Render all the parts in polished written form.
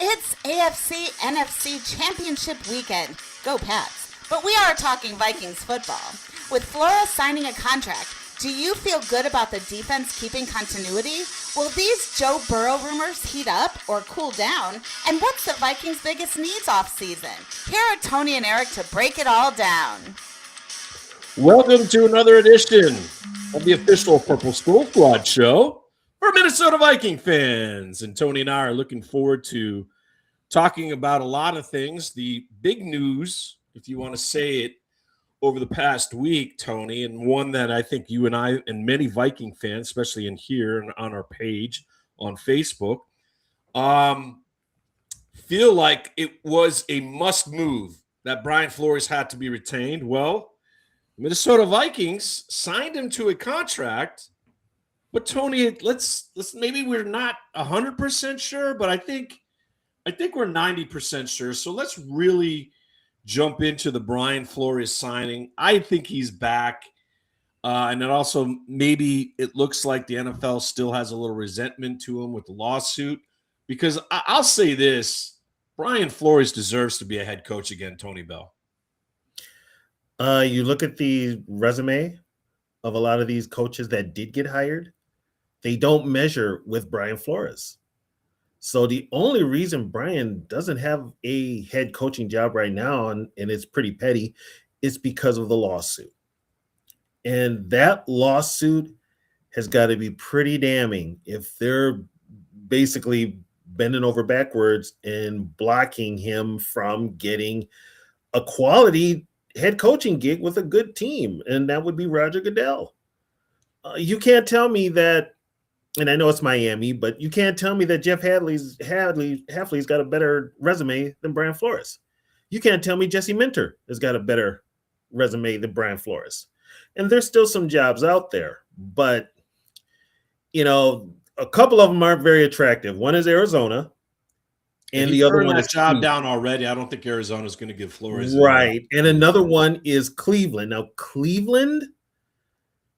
It's AFC NFC Championship weekend. Go Pats. But we are talking Vikings football. With Flores signing a contract, do you feel good about the defense keeping continuity? Will these Joe Burrow rumors heat up or cool down? And what's the Vikings' biggest needs off season? Here are Tony and Eric to break it all down. Welcome to another edition of the official Purple School Squad show for Minnesota Viking fans. And Tony and I are looking forward to talking about a lot of things. The big news, if you want to say it, over the past week, Tony, and one that I think you and I and many Viking fans, especially in here and on our page on Facebook, feel like it was a must move that Brian Flores had to be retained. Well, Minnesota Vikings signed him to a contract, but Tony, let's maybe we're not 100% sure, but I think we're 90% sure. So let's really jump into the Brian Flores signing. I think he's back. And then also maybe it looks like the NFL still has a little resentment to him with the lawsuit. Because I'll say this, Brian Flores deserves to be a head coach again, Tony Bell. You look at the resume of a lot of these coaches that did get hired, they don't measure with Brian Flores. So the only reason Brian doesn't have a head coaching job right now, and it's pretty petty, is because of the lawsuit. And that lawsuit has got to be pretty damning if they're basically bending over backwards and blocking him from getting a quality head coaching gig with a good team, and that would be Roger Goodell. You can't tell me that, and I know it's Miami, but you can't tell me that Jeff Hafley's got a better resume than Brian Flores. You can't tell me Jesse Minter has got a better resume than Brian Flores. And there's still some jobs out there, but a couple of them aren't very attractive. One is Arizona, and the other one is job down already. I don't think Arizona's going to give Flores right. And another one is Cleveland. Now, Cleveland,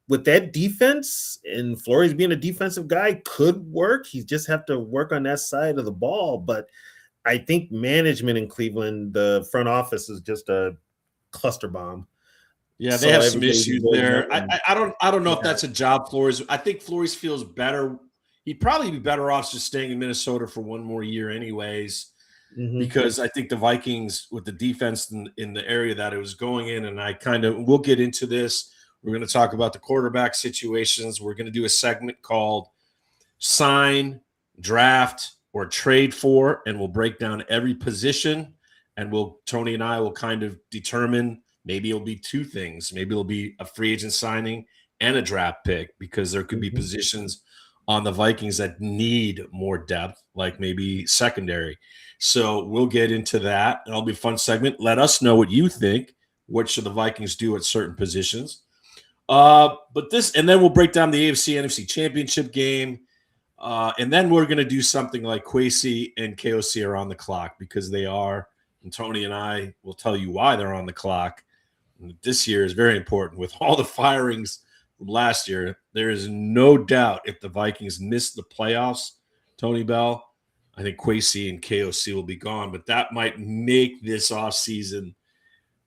with that defense and Flores being a defensive guy, could work. He just have to work on that side of the ball. But I think management in Cleveland, the front office is just a cluster bomb. Yeah, they have some issues there. I don't know if that's a job Flores. I think Flores feels better. He'd probably be better off just staying in Minnesota for one more year anyways, because I think the Vikings, with the defense in the area that it was going in, and we'll get into this. We're going to talk about the quarterback situations. We're going to do a segment called Sign, Draft, or Trade For, and we'll break down every position, and Tony and I will kind of determine maybe it'll be two things. Maybe it'll be a free agent signing and a draft pick, because there could be positions on the Vikings that need more depth, like maybe secondary. So we'll get into that. It'll be a fun segment. Let us know what you think. What should the Vikings do at certain positions? And then we'll break down the AFC NFC Championship game. And then we're going to do something like Kwesi and KOC are on the clock, because they are. And Tony and I will tell you why they're on the clock. And this year is very important. With all the firings from last year, there is no doubt if the Vikings miss the playoffs, Tony Bell, I think Kwesi and KOC will be gone. But that might make this offseason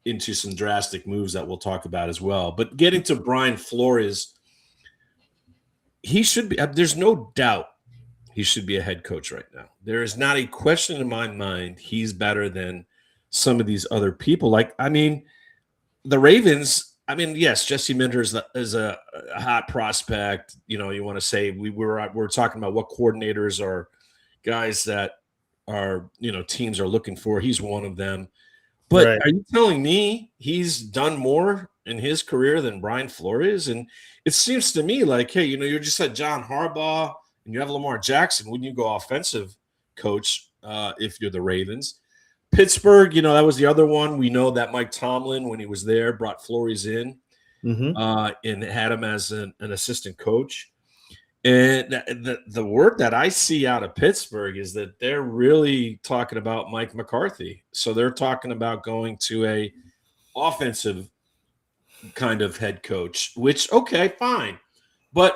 into some drastic moves that we'll talk about as well. But getting to Brian Flores, he should be, there's no doubt he should be a head coach right now. There is not a question in my mind he's better than some of these other people. The Ravens, yes, Jesse Minter is a hot prospect. You want to say we're talking about what coordinators are guys that are, teams are looking for. He's one of them. But Are you telling me he's done more in his career than Brian Flores? And it seems to me like, hey, you're just like John Harbaugh and you have Lamar Jackson. Wouldn't you go offensive coach if you're the Ravens? Pittsburgh, that was the other one. We know that Mike Tomlin, when he was there, brought Flores in and had him as an assistant coach. And the word that I see out of Pittsburgh is that they're really talking about Mike McCarthy. So they're talking about going to a offensive kind of head coach, which, okay, fine. But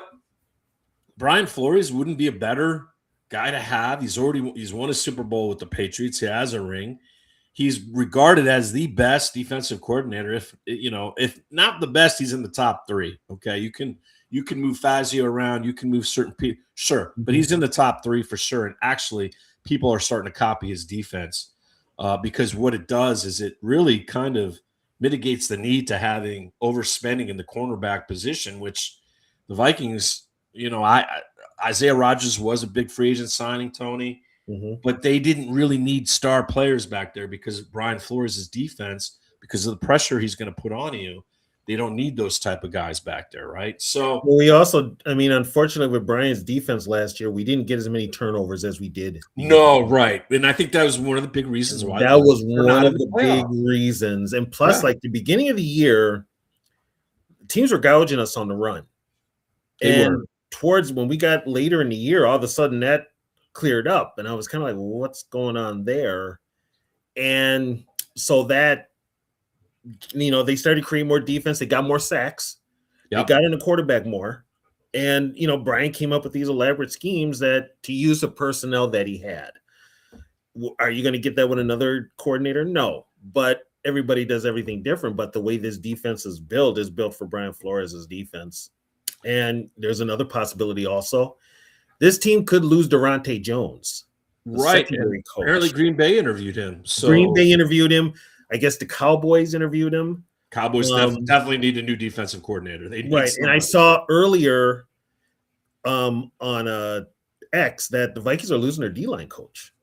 Brian Flores wouldn't be a better guy to have. He's won a Super Bowl with the Patriots. He has a ring. He's regarded as the best defensive coordinator. If not the best, he's in the top 3. Okay, you can move Fazio around. You can move certain people, sure, but he's in the top 3 for sure. And actually, people are starting to copy his defense because what it does is it really kind of mitigates the need to having overspending in the cornerback position, which the Vikings, Isaiah Rodgers was a big free agent signing, Tony, but they didn't really need star players back there because of Brian Flores' defense, because of the pressure he's going to put on you. They don't need those type of guys back there, right? So we also, unfortunately, with Brian's defense last year, we didn't get as many turnovers as we did. No, right. And I think that was one of the big reasons why. That was one of the big reasons. And plus, like the beginning of the year, teams were gouging us on the run. And towards when we got later in the year, all of a sudden that cleared up. And I was kind of like, well, what's going on there? And so that, they started creating more defense. They got more sacks. Yep. They got in the quarterback more. And, Brian came up with these elaborate schemes to use the personnel that he had. Are you going to get that with another coordinator? No. But everybody does everything different. But the way this defense is built for Brian Flores' defense. And there's another possibility also. This team could lose Durante Jones. Right. Apparently Green Bay interviewed him. So Green Bay interviewed him. I guess the Cowboys interviewed him. Cowboys definitely need a new defensive coordinator. They need and I saw earlier on X that the Vikings are losing their D-line coach.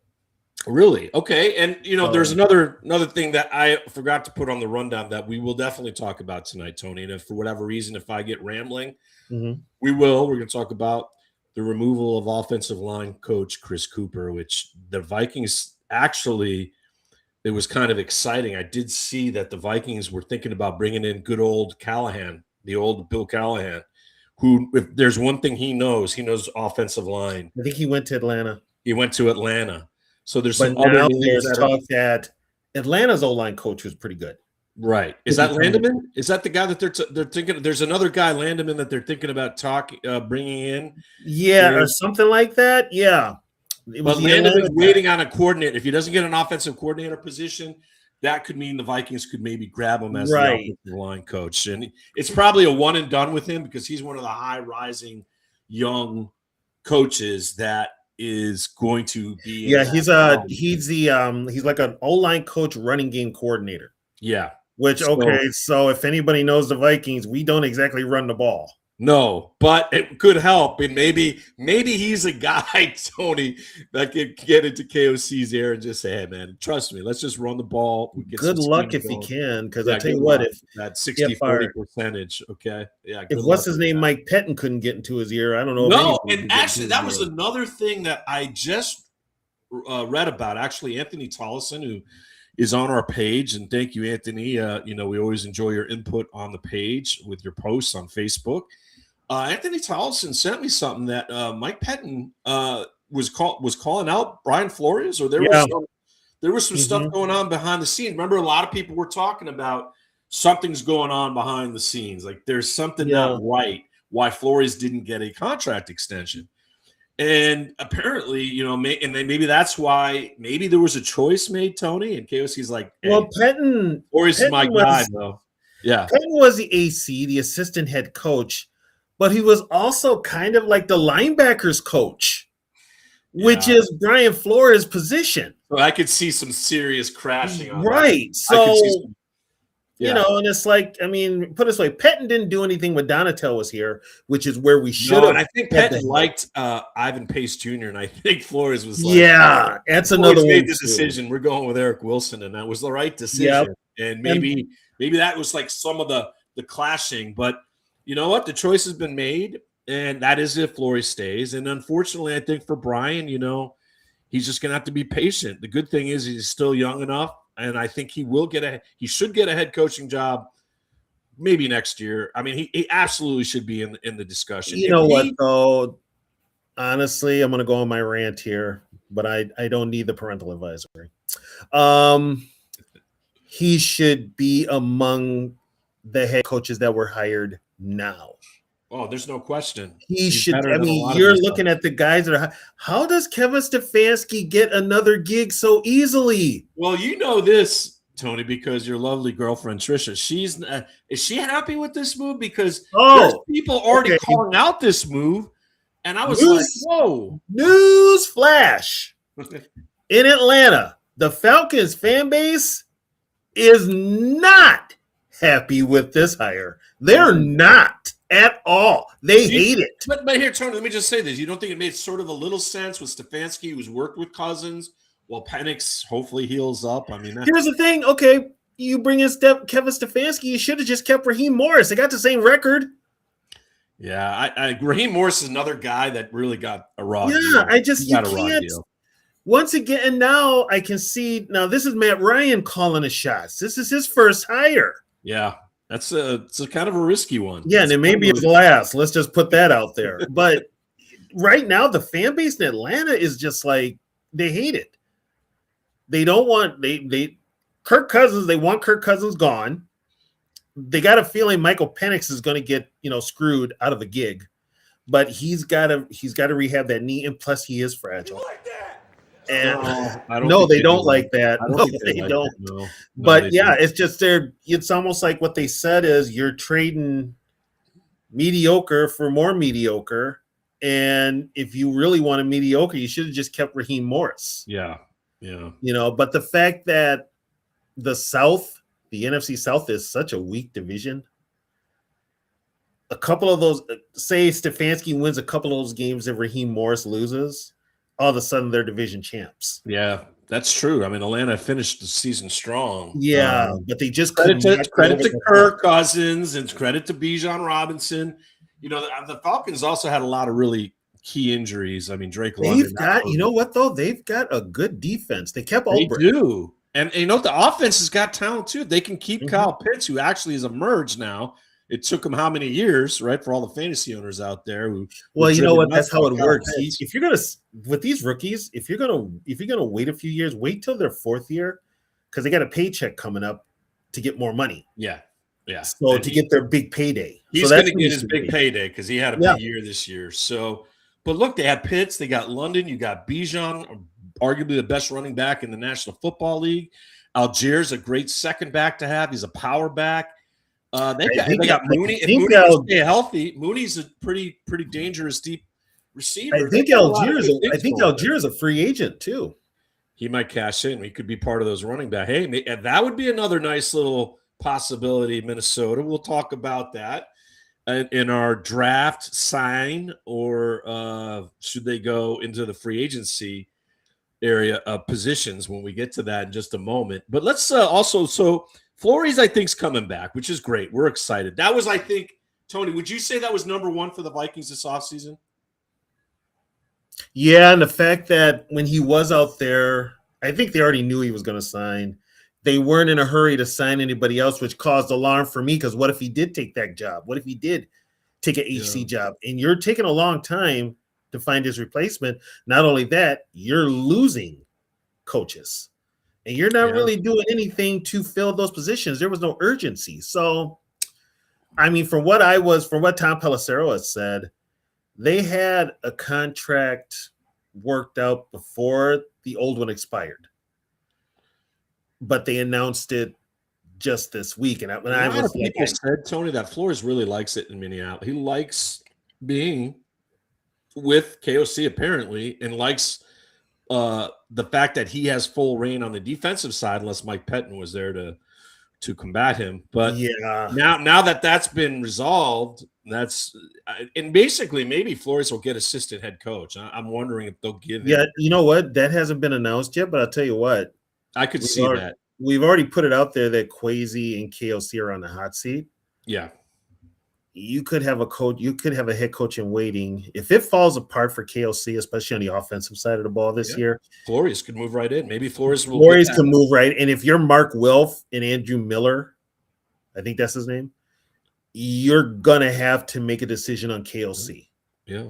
Really? Okay. And, there's another thing that I forgot to put on the rundown that we will definitely talk about tonight, Tony. And if for whatever reason, if I get rambling, we will. We're going to talk about the removal of offensive line coach Chris Cooper, which the Vikings actually – it was kind of exciting. I did see that the Vikings were thinking about bringing in good old Callahan, the old Bill Callahan, who, if there's one thing he knows offensive line. I think he went to Atlanta. He went to Atlanta. So there's some other there's talk that Atlanta's O-line coach was pretty good. Right. Is that Landeman? Is that the guy that they're thinking? There's another guy, Landeman, that they're thinking about bringing in. Yeah, or something like that. Yeah. But Landeman's waiting on a coordinator. If he doesn't get an offensive coordinator position, that could mean the Vikings could maybe grab him as the offensive line coach. And it's probably a one and done with him because he's one of the high rising young coaches that is going to be. Yeah, he's like an O-line coach, running game coordinator. Yeah. So if anybody knows the Vikings, we don't exactly run the ball. No, but it could help. And maybe he's a guy, Tony, that could get into KOC's ear and just say, hey, man, trust me, let's just run the ball. Good luck if he can, because I tell you what, if that 60-40 percentage, okay? Yeah. If what's his name, Mike Pettin couldn't get into his ear, I don't know. No, and actually, that was another thing that I just read about. Actually, Anthony Tollison, who is on our page, and thank you, Anthony. We always enjoy your input on the page with your posts on Facebook. Anthony Tollison sent me something that Mike Pettin was calling out Brian Flores, or there was some stuff going on behind the scenes. Remember, a lot of people were talking about something's going on behind the scenes, like there's something not right. Why Flores didn't get a contract extension, and apparently, and then maybe that's why. Maybe there was a choice made, Tony, and KOC's like, hey, well, Pettin, Flores is my guy, though. Yeah, Pettin was the AC, the assistant head coach. But he was also kind of like the linebackers coach, which is Brian Flores' position. So I could see some serious crashing on right. That. So, and it's like, put it this way, Pettin didn't do anything when Donatel was here, which is where we should have. And I think Pettin liked Ivan Pace Jr., and I think Flores was like, that's another one. Made the decision. We're going with Eric Wilson, and that was the right decision. Yep. And maybe that was like some of the clashing, but you know what? The choice has been made, and that is if Flores stays. And unfortunately, I think for Brian, he's just going to have to be patient. The good thing is he's still young enough, and I think he should get a head coaching job maybe next year. I mean, he absolutely should be in the discussion. You know what, though? Honestly, I'm going to go on my rant here, but I don't need the parental advisory. He should be among the head coaches that were hired now. Oh, there's no question. He should. I mean, you're looking at the guys that are. How does Kevin Stefanski get another gig so easily? Well, you know this, Tony, because your lovely girlfriend Trisha. Is she happy with this move? Because there's people already calling out this move, and I was like, "Whoa!" News flash in Atlanta, the Falcons fan base is not happy with this hire. They're not at all. They hate it. But here, Tony, let me just say this. You don't think it made sort of a little sense with Stefanski, who's worked with Cousins, while Penix hopefully heals up? I mean, here's the thing. Okay, you bring in Kevin Stefanski. You should have just kept Raheem Morris. They got the same record. Yeah, Raheem Morris is another guy that really got a raw deal. Yeah, you can't. Once again, and now I can see. Now this is Matt Ryan calling the shots. This is his first hire. Yeah. It's a kind of a risky one. Yeah, and it may be his last. Let's just put that out there. But right now, the fan base in Atlanta is just like, they hate it. They don't want Kirk Cousins. They want Kirk Cousins gone. They got a feeling Michael Penix is going to get screwed out of the gig, but he's got to rehab that knee, and plus he is fragile. And no, they don't like that. No, they don't. No, but yeah, it's just it's almost like what they said is you're trading mediocre for more mediocre. And if you really want a mediocre, you should have just kept Raheem Morris. Yeah. But the fact that the NFC South is such a weak division. A couple of those, say Stefanski wins a couple of those games and Raheem Morris loses, all of a sudden they're division champs. Yeah, that's true. I mean, Atlanta finished the season strong. Yeah, but they just credit to Kirk Cousins and credit to Bijan Robinson. The Falcons also had a lot of really key injuries. I mean, Drake London. You know what though? They've got a good defense. They kept Olbrich. They do, and the offense has got talent too. They can keep Kyle Pitts, who actually has emerged now. It took him how many years, right, for all the fantasy owners out there? You know what? That's how it works. If you're gonna with these rookies, if you're gonna wait a few years, wait till their fourth year, because they got a paycheck coming up to get more money. Yeah. So to get their big payday, he's going to get his big payday because he had a big year this year. So, but look, they had Pitts, they got London, you got Bijan, arguably the best running back in the National Football League. Algiers, a great second back to have. He's a power back. They got Mooney. If Mooney can stay healthy, Mooney's a pretty dangerous deep receiver. I think Algiers is a free agent too. He might cash in. He could be part of those running back. Hey, that would be another nice little possibility. Minnesota. We'll talk about that in our draft sign, or should they go into the free agency area of positions when we get to that in just a moment. But let's so Flores, I think, is coming back, which is great. We're excited. That was, I think, Tony, would you say that was number one for the Vikings this offseason? Yeah, and the fact that when he was out there, I think they already knew he was going to sign. They weren't in a hurry to sign anybody else, which caused alarm for me, because what if he did take that job? What if he did take an HC job? And you're taking a long time to find his replacement. Not only that, you're losing coaches. And you're not really doing anything to fill those positions. There was no urgency. So, I mean, from what Tom Pelissero has said, they had a contract worked out before the old one expired. But they announced it just this week. And when I was like, people said, Tony, that Flores really likes it in Minneapolis. He likes being with KOC apparently, and likes the fact that he has full reign on the defensive side, unless Mike Pettin was there to combat him. But now that that's been resolved, and basically maybe Flores will get assistant head coach. I'm wondering if they'll give him. Yeah, you know what? That hasn't been announced yet, but I'll tell you what. I could see that. We've already put it out there that Kwesi and KOC are on the hot seat. Yeah. You could have a coach. You could have a head coach in waiting. If it falls apart for KOC, especially on the offensive side of the ball this year, Flores could move right in. Maybe Flores can move right. And if you're Mark Wilf and Andrew Miller, I think that's his name, you're gonna have to make a decision on KOC. Yeah.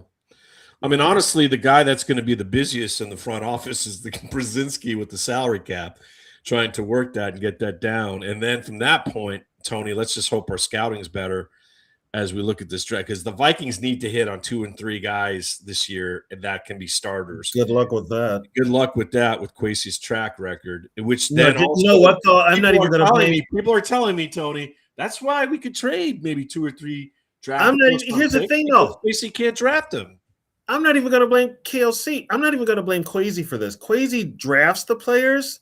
I mean, honestly, the guy that's going to be the busiest in the front office is the Brzezinski with the salary cap, trying to work that and get that down. And then from that point, Tony, let's just hope our scouting is better. as we look at this draft, because the Vikings need to hit on 2 and 3 guys this year, and that can be starters. Good luck with that. Good luck with that with Kwesi's track record, which No, then also, you know what, though? I'm not even going to blame. People are telling me, Tony, that's why we could trade maybe 2 or 3 draft. I'm not. Here's the thing, though. Kwesi can't draft them. I'm not even going to blame KLC. I'm not even going to blame Kwesi for this. Kwesi drafts the players.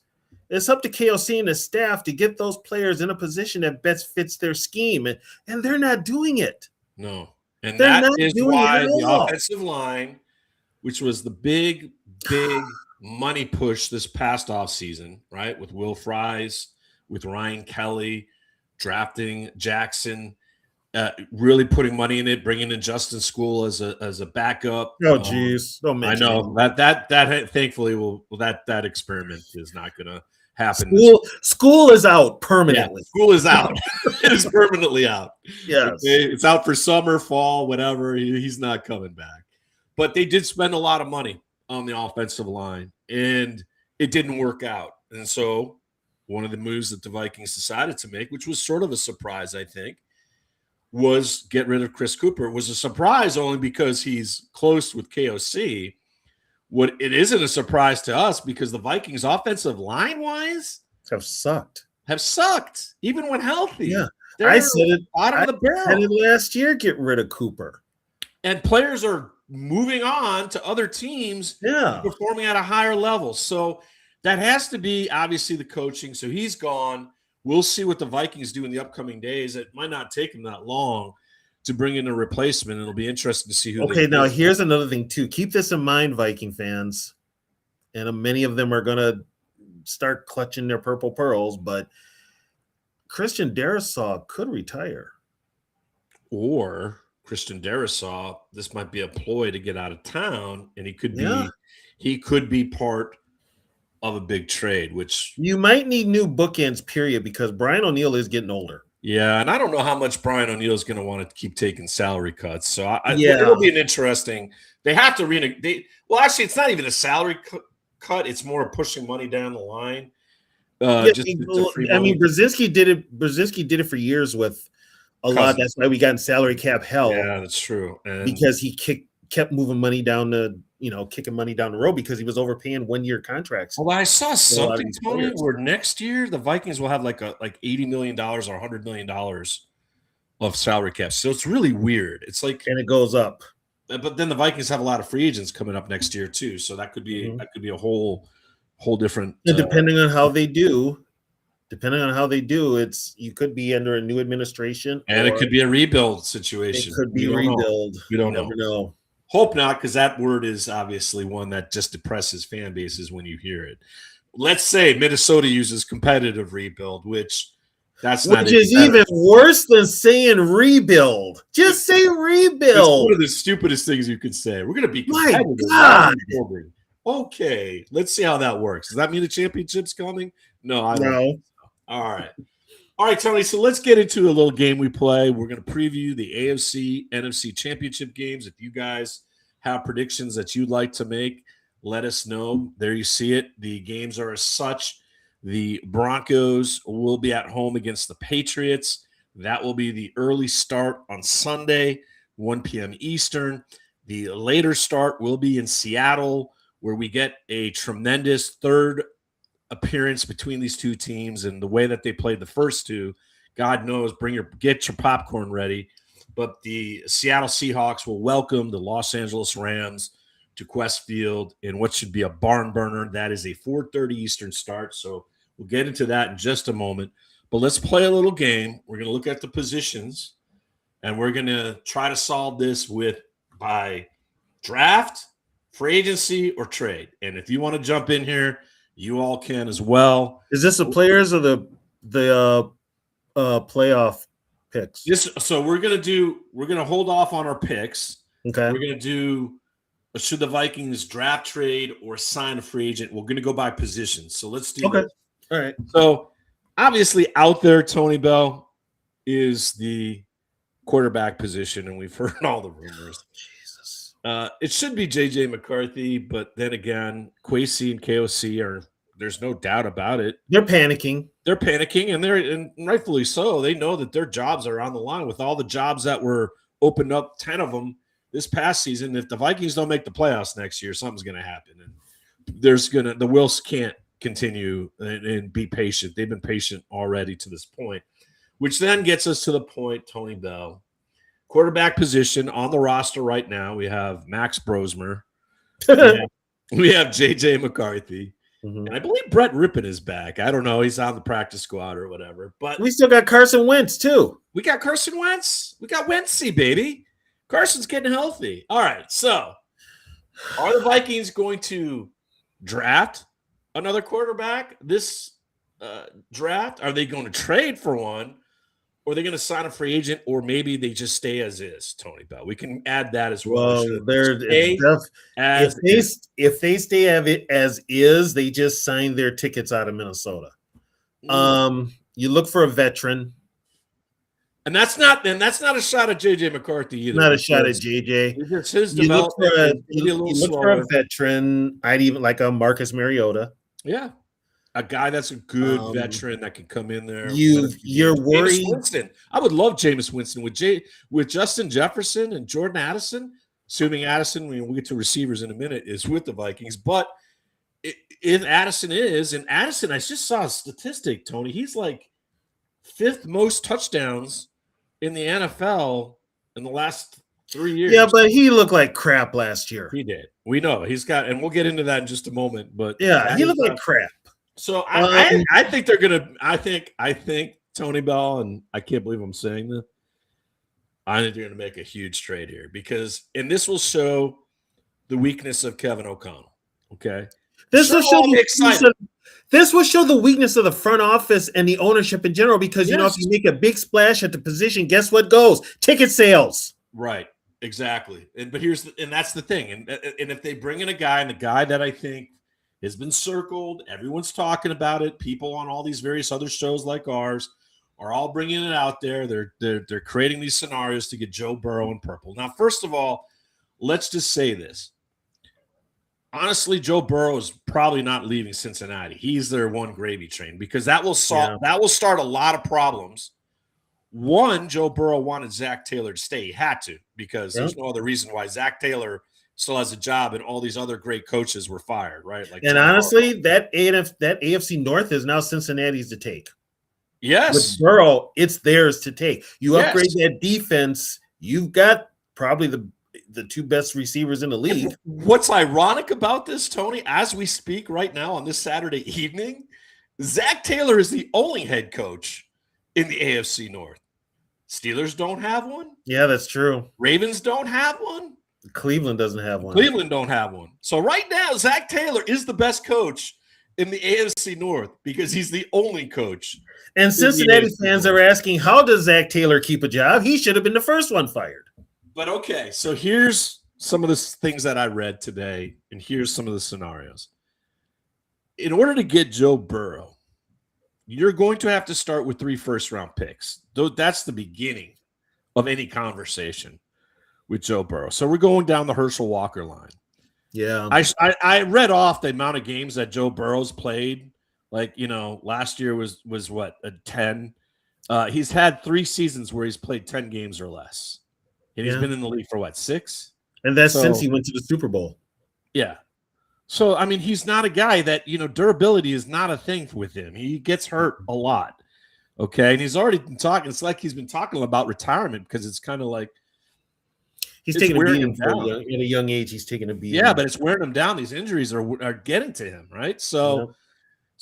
It's up to KLC and the staff to get those players in a position that best fits their scheme, and they're not doing it. No, and they're that is why the offensive line, which was the big money push this past offseason, right, with Will Fries, with Ryan Kelly, drafting Jackson, really putting money in it, bringing in Justin School as a backup. Oh, geez, don't mention I know that thankfully that experiment is not going to happen. School is out permanently. Yeah, school is out. It is permanently out. Yes, okay? It's out for summer, fall, whatever. He's not coming back. But they did spend a lot of money on the offensive line, and it didn't work out. And so one of the moves that the Vikings decided to make, which was sort of a surprise, I think, was get rid of Chris Cooper. It was a surprise only because he's close with KOC. What it isn't a surprise to us because the Vikings offensive line-wise have sucked, even when healthy. Yeah, I said it. Bottom of the barrel. I said it last year. Get rid of Cooper. And players are moving on to other teams, performing at a higher level. So that has to be obviously the coaching. So he's gone. We'll see what the Vikings do in the upcoming days. It might not take them that long to bring in a replacement. It'll be interesting to see who. Okay, now here's another thing too. Keep this in mind, Viking fans, and many of them are going to start clutching their purple pearls. But Christian Darrisaw could retire, or Christian Darrisaw. This might be a ploy to get out of town, and he could be part of a big trade. Which you might need new bookends. Period, because Brian O'Neill is getting older. Yeah, and I don't know how much Brian O'Neill is going to want to keep taking salary cuts. So it'll be an interesting. They have to well, actually, it's not even a salary cut. It's more pushing money down the line. Brzezinski did it. Brzezinski did it for years with a lot. That's why we got in salary cap hell. Yeah, that's true. Because he kept moving money down kicking money down the road because he was overpaying 1-year contracts. Well, I saw something, Tony, where next year the Vikings will have like $80 million or $100 million of salary cap. So it's really weird. It's like, and it goes up. But then the Vikings have a lot of free agents coming up next year too. So that could be a whole different. And depending on how they do, you could be under a new administration, and it could be a rebuild situation. It could be rebuild. You don't know. Hope not, because that word is obviously one that just depresses fan bases when you hear it. Let's say Minnesota uses competitive rebuild, which is even worse than saying rebuild. Just say rebuild. It's one of the stupidest things you could say. We're going to be competitive. My God. Okay, let's see how that works. Does that mean the championship's coming? No, I don't. No. All right, Tony. So let's get into a little game we play. We're going to preview the AFC, NFC championship games. If you guys have predictions that you'd like to make, let us know. There you see it. The games are as such. The Broncos will be at home against the Patriots. That will be the early start on Sunday, 1 p.m. Eastern. The later start will be in Seattle, where we get a tremendous third appearance between these two teams, and the way that they played the first two, God knows, get your popcorn ready. But the Seattle Seahawks will welcome the Los Angeles Rams to Quest Field in what should be a barn burner. That is a 4:30 Eastern start, so we'll get into that in just a moment. But let's play a little game. We're going to look at the positions, and we're going to try to solve this by draft, free agency, or trade. And if you want to jump in here, you all can as well. Is this the players or the playoff picks? So we're gonna hold off on our picks. Okay. We're gonna do should the Vikings draft, trade, or sign a free agent. We're gonna go by positions. So let's do that. All right. So obviously out there, Tony Bell is the quarterback position, and we've heard all the rumors. It should be JJ McCarthy, but then again, Kwesi and KOC are There's no doubt about it. They're panicking. They're panicking, and rightfully so. They know that their jobs are on the line with all the jobs that were opened up, 10 of them this past season. If the Vikings don't make the playoffs next year, something's going to happen. And the Wills can't continue and be patient. They've been patient already to this point, which then gets us to the point, Tony Bell. Quarterback position on the roster right now, we have Max Brosmer. we have J.J. McCarthy. Mm-hmm. And I believe Brett Rippon is back. I don't know. He's on the practice squad or whatever. But we still got Carson Wentz, too. We got Carson Wentz. We got Wentzzy, baby. Carson's getting healthy. All right. So are the Vikings going to draft another quarterback this draft? Are they going to trade for one? Or are they going to sign a free agent, or maybe they just stay as is, Tony Bell? We can add that as well. If they stay as is, they just signed their tickets out of Minnesota. You look for a veteran. And that's not a shot at J.J. McCarthy either. Not a shot at J.J. It's his development. You look for a veteran. I'd even like a Marcus Mariota. Yeah. A guy that's a good veteran that can come in there. You're worried. Winston. I would love Jameis Winston with Justin Jefferson and Jordan Addison, assuming Addison, we'll get to receivers in a minute, is with the Vikings. But if Addison is, and Addison, I just saw a statistic, Tony. He's like 5th most touchdowns in the NFL in the last 3 years. Yeah, but he looked like crap last year. He did. We know he's got, and we'll get into that in just a moment. But yeah, he looked like crap. So I think they're gonna. I think Tony Bell, and I can't believe I'm saying this. I think they're gonna make a huge trade here and this will show the weakness of Kevin O'Connell. Okay, this will show the weakness of the front office and the ownership in general. Because if you make a big splash at the position, guess what goes? Ticket sales. Right. Exactly. And that's the thing. And if they bring in a guy, and the guy that I think has been circled, everyone's talking about it. People on all these various other shows like ours are all bringing it out there. They're creating these scenarios to get Joe Burrow in purple. Now, first of all, let's just say this. Honestly, Joe Burrow is probably not leaving Cincinnati. He's their one gravy train, because that will start a lot of problems. One, Joe Burrow wanted Zach Taylor to stay. He had to, because there's no other reason why Zach Taylor still has a job, and all these other great coaches were fired, right? Honestly, that AFC North is now Cincinnati's to take. Yes. With Burrow, it's theirs to take. You upgrade that defense, you've got probably the 2 best receivers in the league. And what's ironic about this, Tony, as we speak right now on this Saturday evening, Zach Taylor is the only head coach in the AFC North. Steelers don't have one. Yeah, that's true. Ravens don't have one. Cleveland doesn't have one. Cleveland don't have one. So right now, Zach Taylor is the best coach in the AFC North, because he's the only coach. And Cincinnati fans are asking, how does Zach Taylor keep a job? He should have been the first one fired. But okay, so here's some of the things that I read today, and here's some of the scenarios. In order to get Joe Burrow, you're going to have to start with 3 first-round picks. That's the beginning of any conversation with Joe Burrow. So we're going down the Herschel Walker line. Yeah. I read off the amount of games that Joe Burrow's played. Last year was what, a 10. He's had 3 seasons where he's played 10 games or less. And he's been in the league for what, 6? And that's since he went to the Super Bowl. Yeah. So, I mean, he's not a guy that, durability is not a thing with him. He gets hurt a lot. Okay. And he's already been talking. It's like he's been talking about retirement, because it's kind of like he's taking a beating at a young age. He's taking a beating. Yeah, but it's wearing him down. These injuries are getting to him, right? So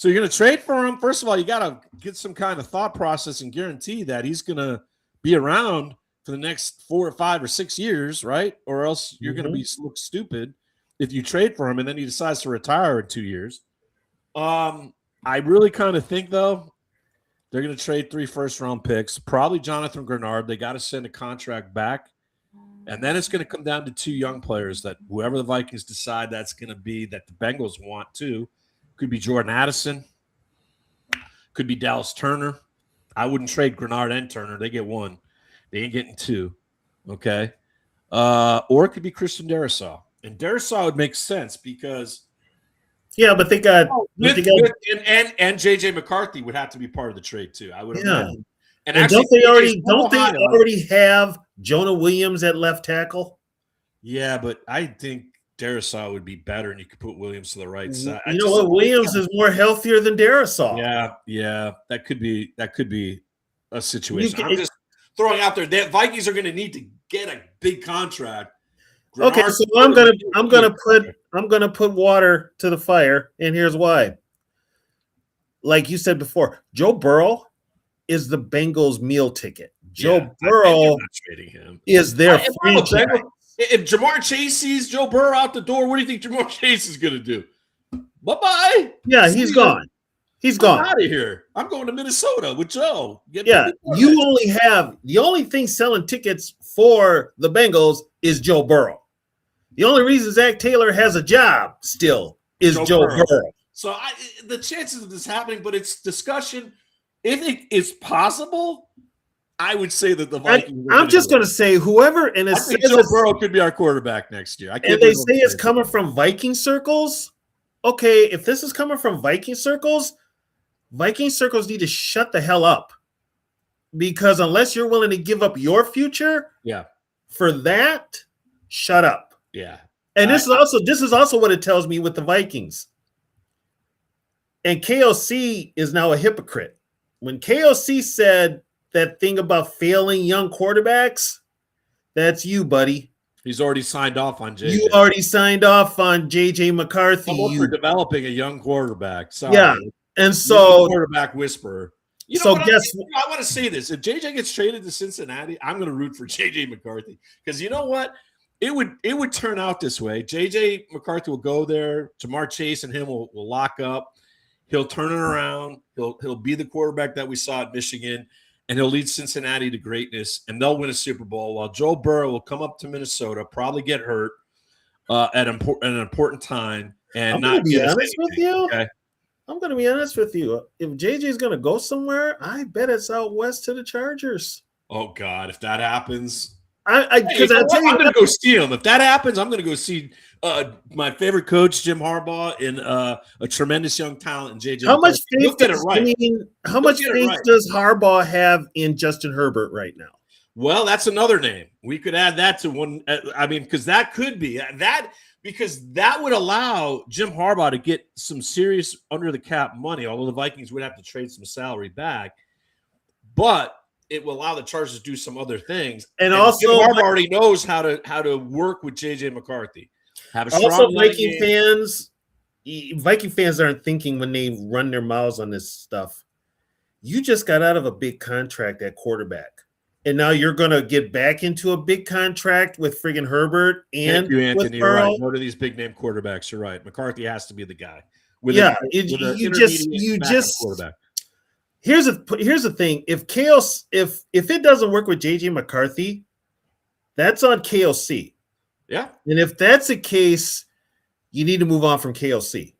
you're going to trade for him. First of all, you got to get some kind of thought process and guarantee that he's going to be around for the next 4 or 5 or 6 years, right? Or else you're going to look stupid if you trade for him and then he decides to retire in 2 years. I really kind of think, though, they're going to trade 3 first-round picks, probably Jonathan Grenard. They got to send a contract back. And then it's going to come down to 2 young players that whoever the Vikings decide that's going to be, that the Bengals want too. Could be Jordan Addison. Could be Dallas Turner. I wouldn't trade Grenard and Turner. They get 1. They ain't getting 2. Okay. Or it could be Christian Darrisaw. And Darrisaw would make sense, because Yeah, but they got, and JJ McCarthy would have to be part of the trade too. I would imagine. And actually, don't they already have Jonah Williams at left tackle? Yeah, but I think Darisaw would be better, and you could put Williams to the right side. You know what? Williams is more healthier than Darisaw. Yeah, that could be a situation. I'm just throwing out there that Vikings are going to need to get a big contract. Okay, so I'm gonna put water to the fire, and here's why. Like you said before, Joe Burrow is the Bengals meal ticket. Joe Burrow is their franchise. If Jamar Chase sees Joe Burrow out the door, what do you think Jamar Chase is going to do? Bye-bye. Yeah, he's gone. He's gone. Out of here. I'm going to Minnesota with Joe. You only have – the only thing selling tickets for the Bengals is Joe Burrow. The only reason Zach Taylor has a job still is Joe Burrow. So the chances of this happening, but it's discussion. If it is possible – I would say that the Vikings. I'm just going to say whoever, and I think Joe Burrow could be our quarterback next year. And they say it's coming from Viking circles. Okay, if this is coming from Viking circles need to shut the hell up, because unless you're willing to give up your future, for that, shut up. Yeah, and this is also what it tells me with the Vikings. And KOC is now a hypocrite. When KOC said that thing about failing young quarterbacks, that's you, buddy. He's already signed off on JJ. You already signed off on JJ McCarthy. For developing a young quarterback. Sorry. Yeah, and so quarterback whisperer. I want to say this: if JJ gets traded to Cincinnati, I'm going to root for JJ McCarthy, because you know what? It would turn out this way. JJ McCarthy will go there. Jamar Chase and him will lock up. He'll turn it around. He'll be the quarterback that we saw at Michigan. And he'll lead Cincinnati to greatness, and they'll win a Super Bowl, while Joe Burrow will come up to Minnesota, probably get hurt at an important time, and not get honest with you. Okay? I'm going to be honest with you. If JJ is going to go somewhere, I bet it's out west to the Chargers. Oh God, if that happens, I'm going to go see him. If that happens, I'm going to go see my favorite coach, Jim Harbaugh, in a tremendous young talent in JJ. How much faith does Harbaugh have in Justin Herbert right now? Well, that's another name. We could add that to one. I mean, because that could be that, because that would allow Jim Harbaugh to get some serious under the cap money, although the Vikings would have to trade some salary back. But it will allow the Chargers to do some other things. And also, Jim Harbaugh already knows how to work with JJ McCarthy. Have a strong Viking fans aren't thinking when they run their mouths on this stuff. You just got out of a big contract at quarterback, and now you're going to get back into a big contract with friggin' Herbert and Thank you, Anthony. You're right. No to these big name quarterbacks. You're right. McCarthy has to be the guy. Quarterback. Here's the thing. If it doesn't work with JJ McCarthy, that's on KOC. Yeah. And if that's the case, you need to move on from KOC.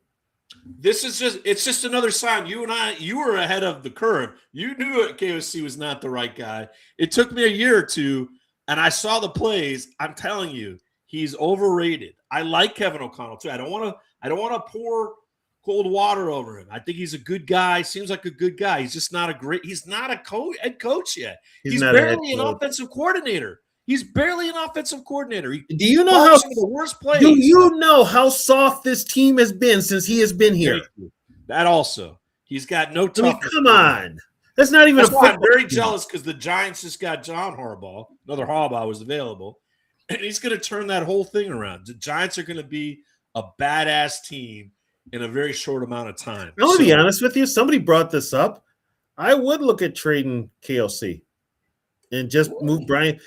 It's just another sign. You were ahead of the curve. You knew KOC was not the right guy. It took me a year or two, and I saw the plays. I'm telling you, he's overrated. I like Kevin O'Connell too. I don't want to pour cold water over him. I think he's a good guy. Seems like a good guy. He's just not a head coach yet. He's barely an offensive coordinator. He's barely an offensive coordinator. Do you know how the worst plays? Do you know how soft this team has been since he has been here? That also. He's got no toughness. Come on. That's not even I'm very jealous because the Giants just got John Harbaugh. Another Harbaugh was available. And he's going to turn that whole thing around. The Giants are going to be a badass team in a very short amount of time. I'm going to be honest with you. Somebody brought this up. I would look at trading KLC and just move Brian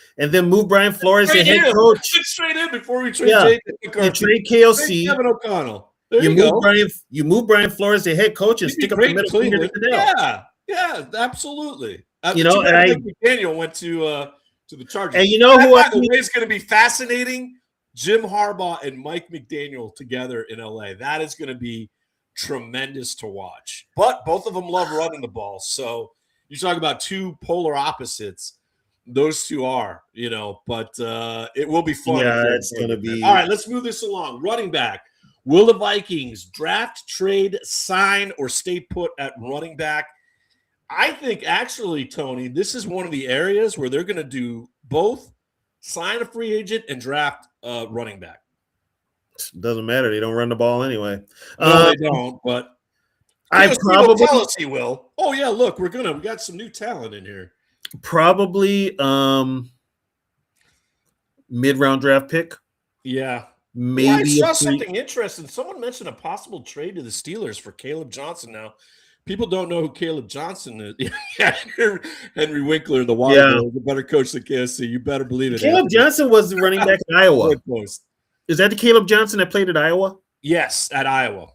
Flores as head coach. Straight in before we trade and trade KLC. Kevin O'Connell. You move Brian Flores as head coach and stick up the middle finger to Fidel. Yeah, absolutely. Daniel went to the Chargers. And you know who is going to be fascinating? Jim Harbaugh and Mike McDaniel together in LA. That is going to be tremendous to watch. But both of them love running the ball. So you talk about two polar opposites. Those two are, but it will be fun. Yeah, it's going to be. All right, let's move this along. Running back. Will the Vikings draft, trade, sign, or stay put at running back? I think actually, Tony, this is one of the areas where they're going to do both sign a free agent and draft a running back. Doesn't matter. They don't run the ball anyway. No, they don't, but I probably tell us he will. Oh, yeah, look, we got some new talent in here. Probably mid-round draft pick. Yeah. Maybe I saw something interesting. Someone mentioned a possible trade to the Steelers for Caleb Johnson. Now, people don't know who Caleb Johnson is. Henry Winkler, the Water Boy, is a better coach than KSC. You better believe it. Caleb Johnson was the running back in Iowa. Is that the Caleb Johnson that played at Iowa? Yes, at Iowa.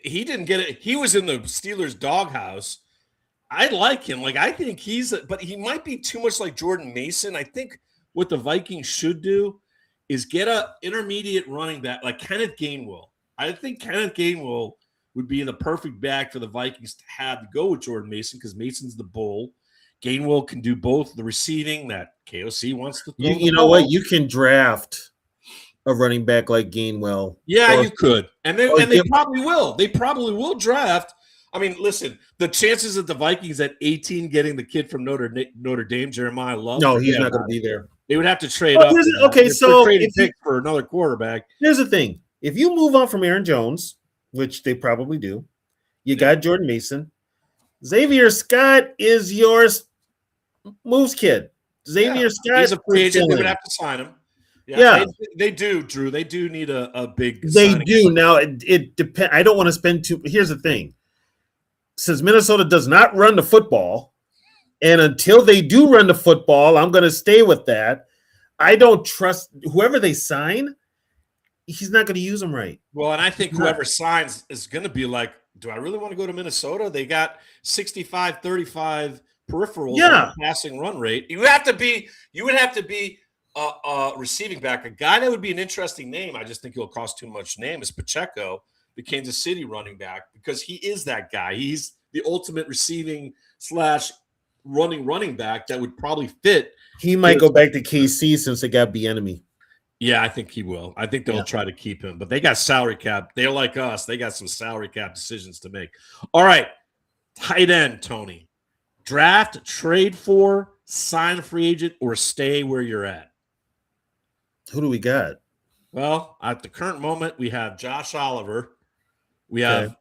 He didn't get it. He was in the Steelers' doghouse. I like him. Like, I think but he might be too much like Jordan Mason. I think what the Vikings should do is get an intermediate running back like Kenneth Gainwell. I think Kenneth Gainwell would be the perfect back for the Vikings to have to go with Jordan Mason because Mason's the bull. Gainwell can do both the receiving that KOC wants to throw. You know what? You can draft a running back like Gainwell. Yeah, you could. And they probably will. They probably will draft. I mean, listen, the chances of the Vikings at 18 getting the kid from Notre Dame, Jeremiah Love. No, he's not going to be there. They would have to trade up. Okay, so pick for another quarterback. Here's the thing. If you move on from Aaron Jones, which they probably do, you got Jordan Mason. Xavier Scott is your moves kid. Xavier Scott. He's a free agent. They would have to sign him. Yeah. They do, Drew. They do need a big. They do. Now, it depends. I don't want to spend here's the thing. Since Minnesota does not run the football, and until they do run the football, I'm going to stay with that. I don't trust whoever they sign. He's not going to use them right. Well, and I think whoever signs is going to be like, do I really want to go to Minnesota? They got 65-35 peripherals on the passing run rate. You would have to be a receiving back. A guy that would be an interesting name, I just think he'll cost too much name, is Pacheco, the Kansas City running back, because he is that guy. He's the ultimate receiving / running back that would probably fit. He might go back to KC since they got Bieniemy. Yeah, I think he will. I think they'll try to keep him, but they got salary cap. They're like us. They got some salary cap decisions to make. All right, tight end, Tony. Draft, trade for, sign a free agent, or stay where you're at. Who do we got? Well, at the current moment, we have Josh Oliver. We have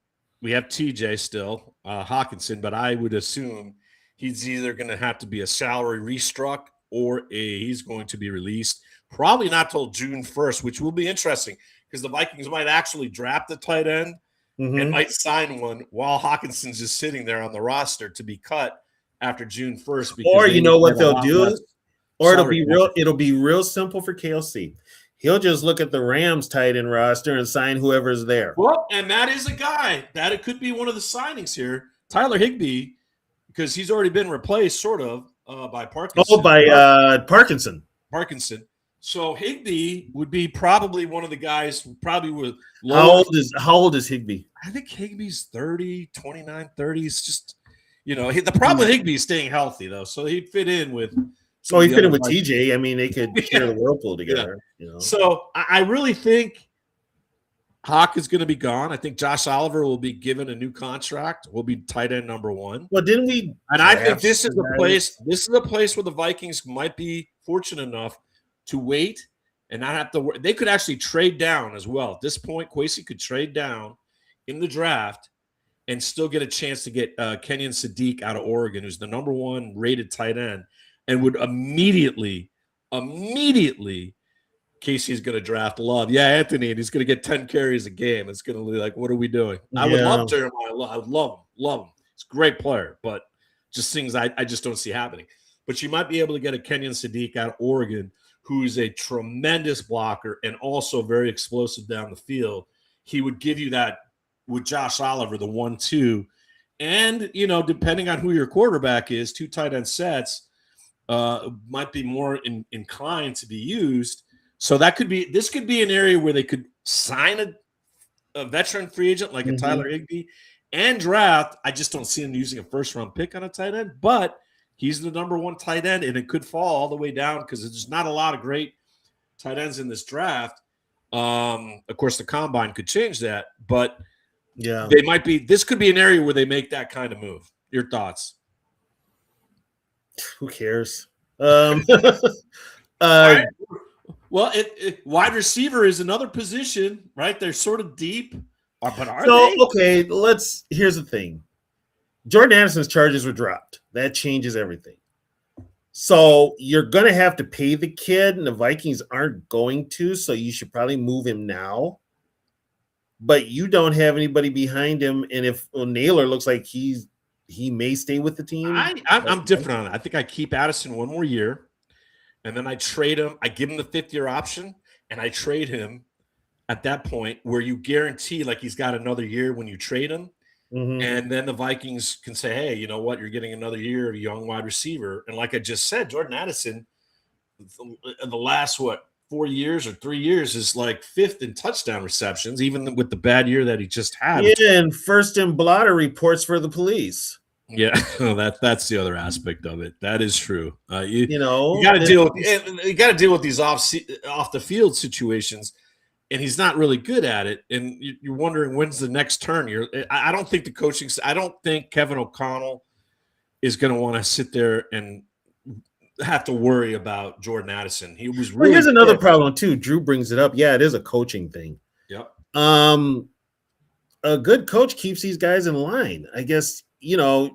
TJ still, Hawkinson, but I would assume he's either going to have to be a salary restruck or he's going to be released. Probably not till June 1st, which will be interesting because the Vikings might actually draft a tight end and might sign one while Hawkinson's just sitting there on the roster to be cut after June 1st. Or you know what they'll do? Or it'll be real simple for KLC. He'll just look at the Rams tight end roster and sign whoever's there. Well, and that is a guy that it could be one of the signings here. Tyler Higbee, because he's already been replaced sort of by Parkinson. Oh, by Parkinson. So Higbee would be probably one of the guys who probably would. How old is Higbee? I think Higbee's 30, 29, 30. He's just, the problem with Higbee is staying healthy, though. So he'd fit in with. So he fit in with TJ. I mean, they could share the whirlpool together. Yeah. So I really think Hawk is going to be gone. I think Josh Oliver will be given a new contract. Will be tight end number 1. Well, didn't we? And I think this is a place. This is a place where the Vikings might be fortunate enough to wait and not have to worry. They could actually trade down as well. At this point, Kwesi could trade down in the draft and still get a chance to get Kenyon Sadiq out of Oregon, who's the number 1 rated tight end, and would immediately, Casey's going to draft Love. Yeah, Anthony, and he's going to get 10 carries a game. It's going to be like, what are we doing? I would love Jeremiah Love. I would love him. He's a great player, but just things I just don't see happening. But you might be able to get a Kenyon Sadiq out of Oregon, who's a tremendous blocker and also very explosive down the field. He would give you that with Josh Oliver, the 1-2. And, depending on who your quarterback is, 2 tight end sets might be more inclined to be used. So this could be an area where they could sign a veteran free agent like a Tyler Higbee and draft. I just don't see him using a first-round pick on a tight end, but he's the number 1 tight end, and it could fall all the way down because there's not a lot of great tight ends in this draft. Of course, the combine could change that, but yeah, they might be. This could be an area where they make that kind of move. Your thoughts? who cares? Right. Well, wide receiver is another position, right? They're sort of deep, but are they? Okay, here's the thing. Jordan Addison's charges were dropped. That changes everything. So you're going to have to pay the kid, and the Vikings aren't going to, so you should probably move him now. But you don't have anybody behind him, and if Naylor looks like he may stay with the team. I'm different on it. I think I keep Addison one more year, and then I trade him. I give him the 5th-year option, and I trade him at that point where you guarantee like he's got another year when you trade him. Mm-hmm. And then the Vikings can say, hey, you know what? You're getting another year of a young wide receiver. And like I just said, Jordan Addison, in the last, 4 years or 3 years is like 5th in touchdown receptions, even with the bad year that he just had. Yeah, and first in blotter reports for the police. Yeah, that's the other aspect of it. That is true. You got to deal with these off the field situations. And he's not really good at it. And you're wondering when's the next turn. I don't think I don't think Kevin O'Connell is going to want to sit there and have to worry about Jordan Addison. He was really. Well, here's another problem too. Drew brings it up. Yeah, it is a coaching thing. Yep. A good coach keeps these guys in line. I guess, I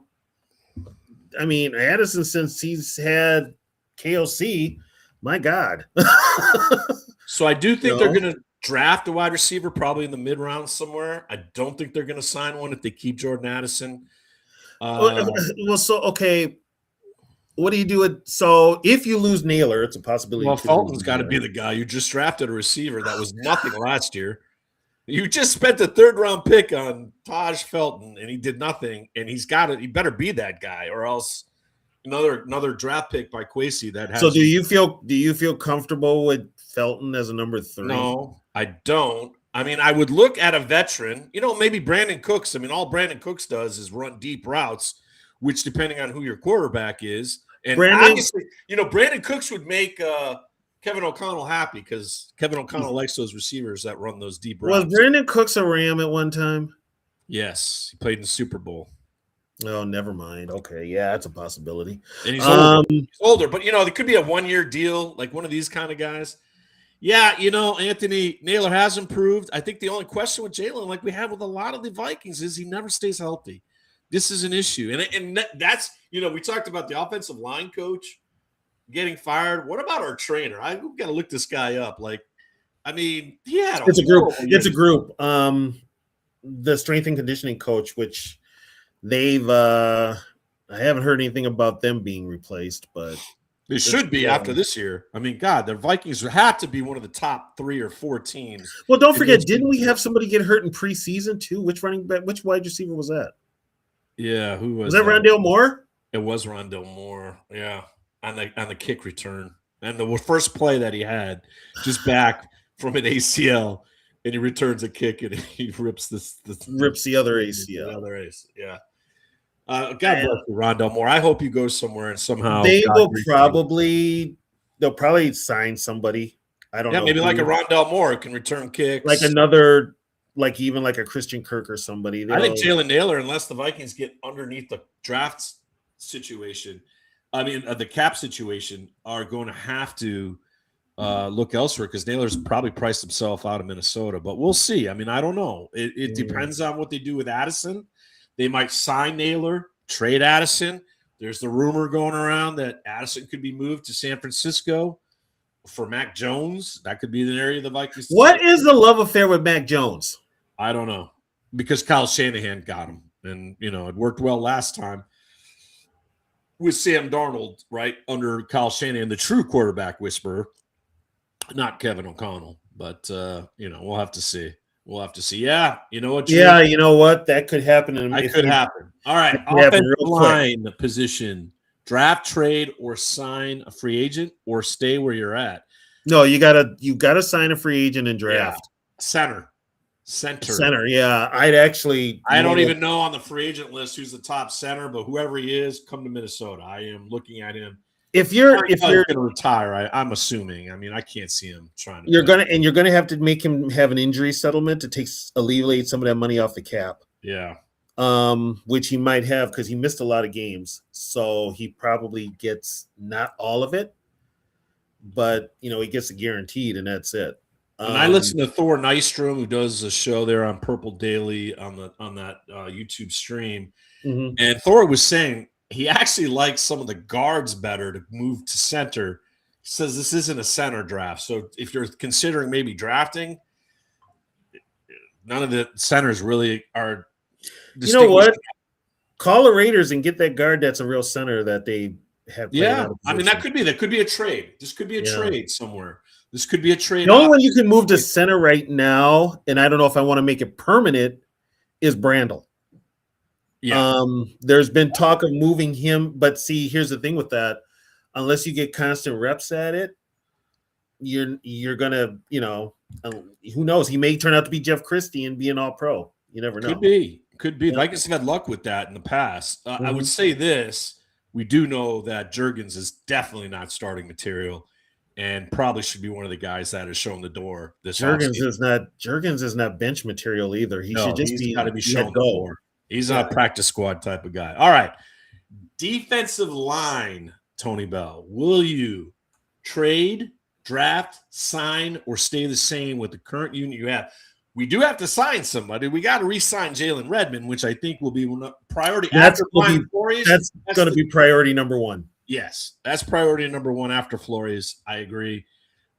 mean, Addison, since he's had KOC, my God. So I do think they're going to draft a wide receiver probably in the mid-round somewhere. I don't think they're going to sign one if they keep Jordan Addison. Okay. What do you do? So if you lose Naylor, it's a possibility. Well, Felton's got to be the guy. You just drafted a receiver that was nothing last year. You just spent the 3rd-round pick on Taj Felton, and he did nothing. And he's got it. He better be that guy, or else another draft pick by Kwesi that has. So do you feel comfortable with Felton as a number 3? No, I don't. I mean, I would look at a veteran, maybe Brandon Cooks. I mean, all Brandon Cooks does is run deep routes, which depending on who your quarterback is. And obviously, Brandon Cooks would make Kevin O'Connell happy because Kevin O'Connell likes those receivers that run those deep routes. Was Brandon Cooks a Ram at one time? Yes. He played in the Super Bowl. Oh, never mind. Okay, yeah, that's a possibility. And he's older. He's older, but there could be a 1-year deal, like one of these kind of guys. Yeah, Anthony Naylor has improved. I think the only question with Jalen, like we have with a lot of the Vikings, is he never stays healthy. This is an issue, and that's we talked about the offensive line coach getting fired. What about our trainer? We've got to look this guy up. Like, I mean, yeah, it's a group. It's a group. The strength and conditioning coach, which they've I haven't heard anything about them being replaced, but they should be after this year. I mean, God, the Vikings have to be one of the top 3 or 4 teams. Well, don't forget, didn't we have somebody get hurt in preseason too? Which wide receiver was that? Yeah, who was that? Rondale Moore? It was Rondale Moore. Yeah, on the kick return and the first play that he had, just back from an ACL, and he returns a kick and he rips the other ACL. The other ACL. Yeah. God bless you, Rondale Moore. I hope you go somewhere and somehow they'll probably sign somebody. I don't know. Maybe like a Rondale Moore who can return kicks. Like another, like even like a Christian Kirk or somebody. I think Jalen Naylor, unless the Vikings get underneath the draft situation, the cap situation, are going to have to look elsewhere because Naylor's probably priced himself out of Minnesota. But we'll see. I mean, I don't know. It depends on what they do with Addison. They might sign Naylor, trade Addison. There's the rumor going around that Addison could be moved to San Francisco for Mac Jones. That could be an area the Vikings. What is the love affair with Mac Jones? I don't know. Because Kyle Shanahan got him. And, it worked well last time with Sam Darnold, right, under Kyle Shanahan, the true quarterback whisperer, not Kevin O'Connell. But, we'll have to see. We'll have to see. Yeah, you know what? Yeah, you know what? That could happen. That could happen. All right, offensive line position: draft, trade, or sign a free agent, or stay where you're at. No, you gotta sign a free agent and draft. Yeah. Center. Yeah, I don't even know on the free agent list who's the top center, but whoever he is, come to Minnesota. I am looking at him if you're going to retire, I'm assuming. I mean, I can't see him trying to. You're gonna have to make him have an injury settlement to alleviate some of that money off the cap. Yeah. Which he might have because he missed a lot of games, so he probably gets not all of it, but he gets a guaranteed, and that's it. And I listen to Thor Nystrom, who does a show there on Purple Daily on that YouTube stream, and Thor was saying he actually likes some of the guards better to move to center. He says this isn't a center draft, so if you're considering maybe drafting, none of the centers really are. You know what? Call the Raiders and get that guard that's a real center that they have. Yeah, I mean that could be a trade. This could be a trade somewhere. This could be a trade. The only one you can move to center right now, and I don't know if I want to make it permanent, is Brandel. Yeah. There's been talk of moving him, but see, here's the thing with that: unless you get constant reps at it, you're gonna, who knows? He may turn out to be Jeff Christie and be an All-Pro. You never know. Could be. Vikings have had luck with that in the past. I would say this: we do know that Juergens is definitely not starting material, and probably should be one of the guys that has shown the door. Juergens is not bench material either. He's got to be shown the door. He's not a practice squad type of guy. All right, defensive line, Tony Bell. Will you trade, draft, sign, or stay the same with the current unit you have? We do have to sign somebody. We got to re-sign Jalen Redmond, which I think will be priority. That's going to be priority number one. Yes, that's priority number one after Flores. I agree.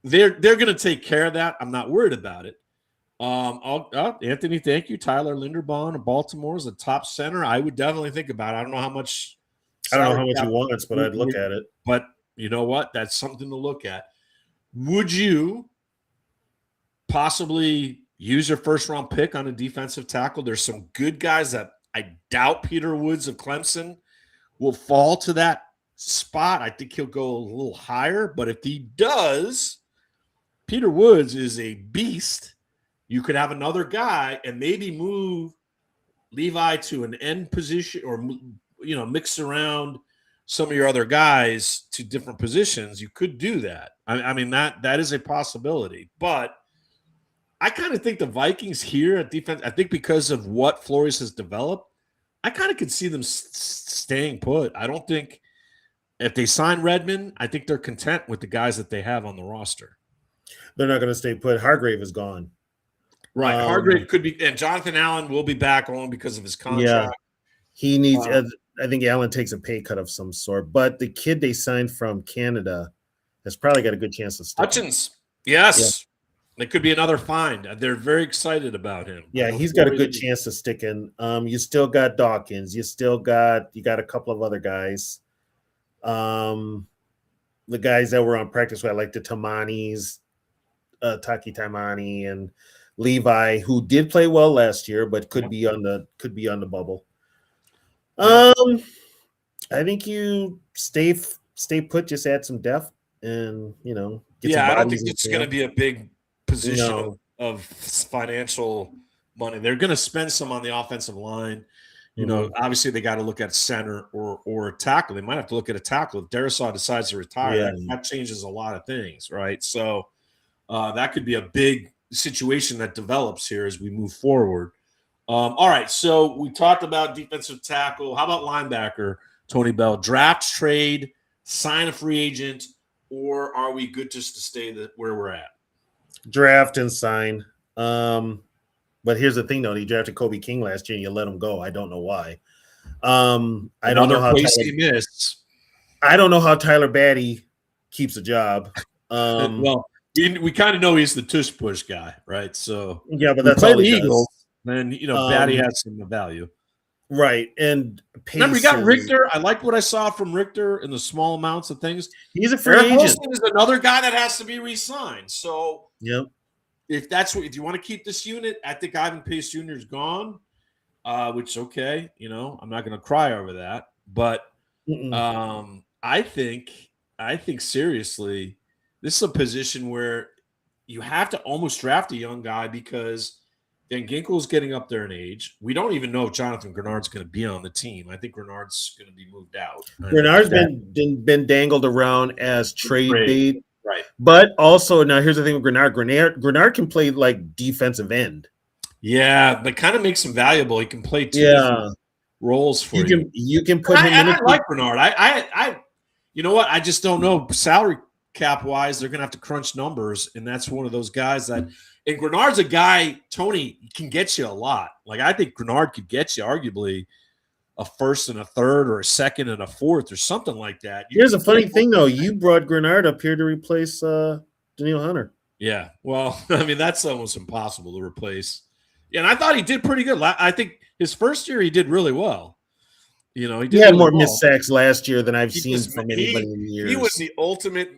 They're going to take care of that. I'm not worried about it. Anthony, thank you. Tyler Linderbaum of Baltimore is a top center. I would definitely think about it. I don't know how much he wants, but I'd look at it. But you know what? That's something to look at. Would you possibly use your first-round pick on a defensive tackle? There's some good guys that I doubt Peter Woods of Clemson will fall to that spot. I think he'll go a little higher, but if he does, Peter Woods is a beast. You could have another guy and maybe move Levi to an end position or, mix around some of your other guys to different positions. You could do that. I mean, that is a possibility, but I kind of think the Vikings here at defense, I think because of what Flores has developed, I kind of could see them staying put. I don't think if they sign Redmond, I think they're content with the guys that they have on the roster. They're not going to stay put. Hargrave is gone. Right. Hargrave could be, and Jonathan Allen will be back on because of his contract. Yeah. He needs, I think Allen takes a pay cut of some sort, but the kid they signed from Canada has probably got a good chance to stay. Hutchins. Yes. Yeah. It could be another find. They're very excited about him. Yeah, he's got a good chance to stick in. You still got Dawkins. You got a couple of other guys. The guys that were on practice squad, like the Tamanis, Taki Taimani, and Levi, who did play well last year, but could be on the bubble. I think you stay put, just add some depth, and get some I don't think it's going to be a big position of financial money. They're going to spend some on the offensive line. Obviously they got to look at center or a tackle. They might have to look at a tackle. If Darisaw decides to retire, that changes a lot of things, right? So that could be a big situation that develops here as we move forward. All right, so we talked about defensive tackle. How about linebacker, Tony Bell? Draft, trade, sign a free agent, or are we good just to stay where we're at? Draft and sign. But here's the thing, though. He drafted Kobe King last year, and you let him go. I don't know why. I don't know how he missed. I don't know how Tyler Batty keeps a job. Well, we kind of know he's the tush push guy, right? So yeah, but that's all the Eagles. Then Batty has some value, right? And remember, we got Richter. I like what I saw from Richter in the small amounts of things. He's a free agent. Holston is another guy that has to be re-signed. So yep. If you want to keep this unit, I think Ivan Pace Jr. is gone, which okay. I'm not going to cry over that, but I think seriously, this is a position where you have to almost draft a young guy because Dan Ginkel's getting up there in age. We don't even know if Jonathan Grenard's going to be on the team. I think Grenard's going to be moved out. Grenard's been dangled around as trade bait. Right. But also, now here's the thing with Grenard. Grenard can play like defensive end. Yeah, but kind of makes him valuable. He can play two different roles for you. You can put him in. I like Grenard. I you know what? I just don't know. Salary cap wise, they're going to have to crunch numbers, and that's one of those guys that. And Grenard's a guy, Tony, can get you a lot. Like, I think Grenard could get you arguably a first and a third or a second and a fourth or something like that. Here's a funny thing, though. You brought Grenard up here to replace Daniil Hunter. Yeah. Well, I mean, that's almost impossible to replace. Yeah, and I thought he did pretty good. I think his first year he did really well. You know, he had more missed sacks last year than I've seen from anybody in years. He was the ultimate.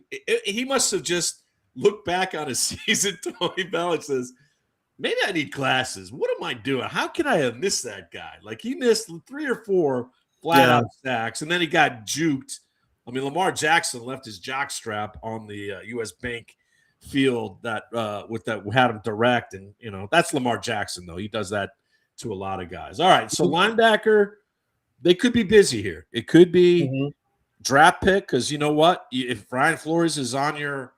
He must have just look back on his season, Tony Bell, and says, maybe I need glasses. What am I doing? How can I have missed that guy? Like, he missed 3 or 4 flat-out sacks, and then he got juked. I mean, Lamar Jackson left his jock strap on the U.S. Bank field that had him direct, and, you know, that's Lamar Jackson, though. He does that to a lot of guys. All right, so linebacker, they could be busy here. It could be draft pick because, you know what? If Brian Flores is on your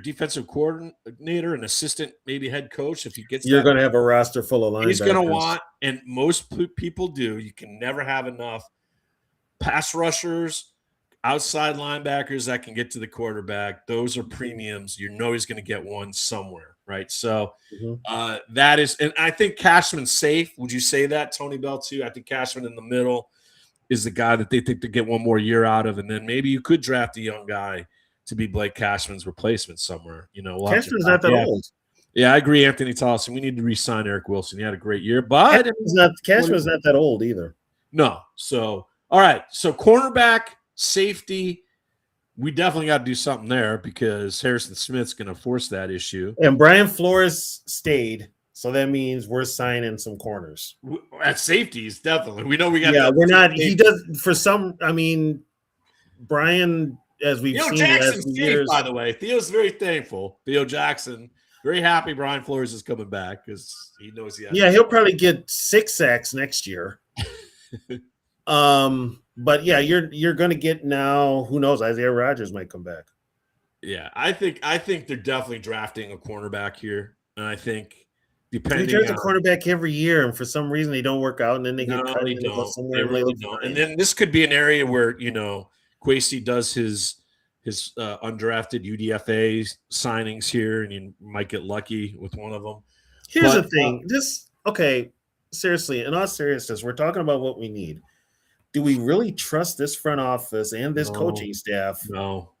defensive coordinator and assistant, maybe head coach, if he gets you're going to have a roster full of linebackers. He's going to want, and most people do, you can never have enough pass rushers, outside linebackers that can get to the quarterback. Those are premiums. You know he's going to get one somewhere, right? So that is, and I think Cashman's safe. Would you say that, Tony Bell, too? I think Cashman in the middle is the guy that they think to get one more year out of, and then maybe you could draft a young guy to be Blake Cashman's replacement somewhere. You know, Cashman's not that old. Yeah, I agree, Anthony Tolson. We need to re-sign Eric Wilson. He had a great year, but Cashman's not that old either. No. So, all right. So, cornerback, safety, we definitely got to do something there because Harrison Smith's going to force that issue. And Brian Flores stayed, so that means we're signing some corners. At safety is definitely. We know we got. Yeah, we're not. He does for some. I mean, Brian. As we've seen Jackson's last years, by the way, Theo's very thankful. Theo Jackson, very happy Brian Flores is coming back because he knows he has. Yeah, he'll probably get 6 sacks next year. But yeah, you're going to get now. Who knows? Isaiah Rodgers might come back. Yeah, I think they're definitely drafting a cornerback here, and I think depending. He turns a cornerback every year, and for some reason they don't work out, and then they get cut. They really don't. And then this could be an area where Kwesi does his undrafted UDFA signings here, and you might get lucky with one of them. Here's the thing. Seriously, in all seriousness, we're talking about what we need. Do we really trust this front office and this coaching staff? No.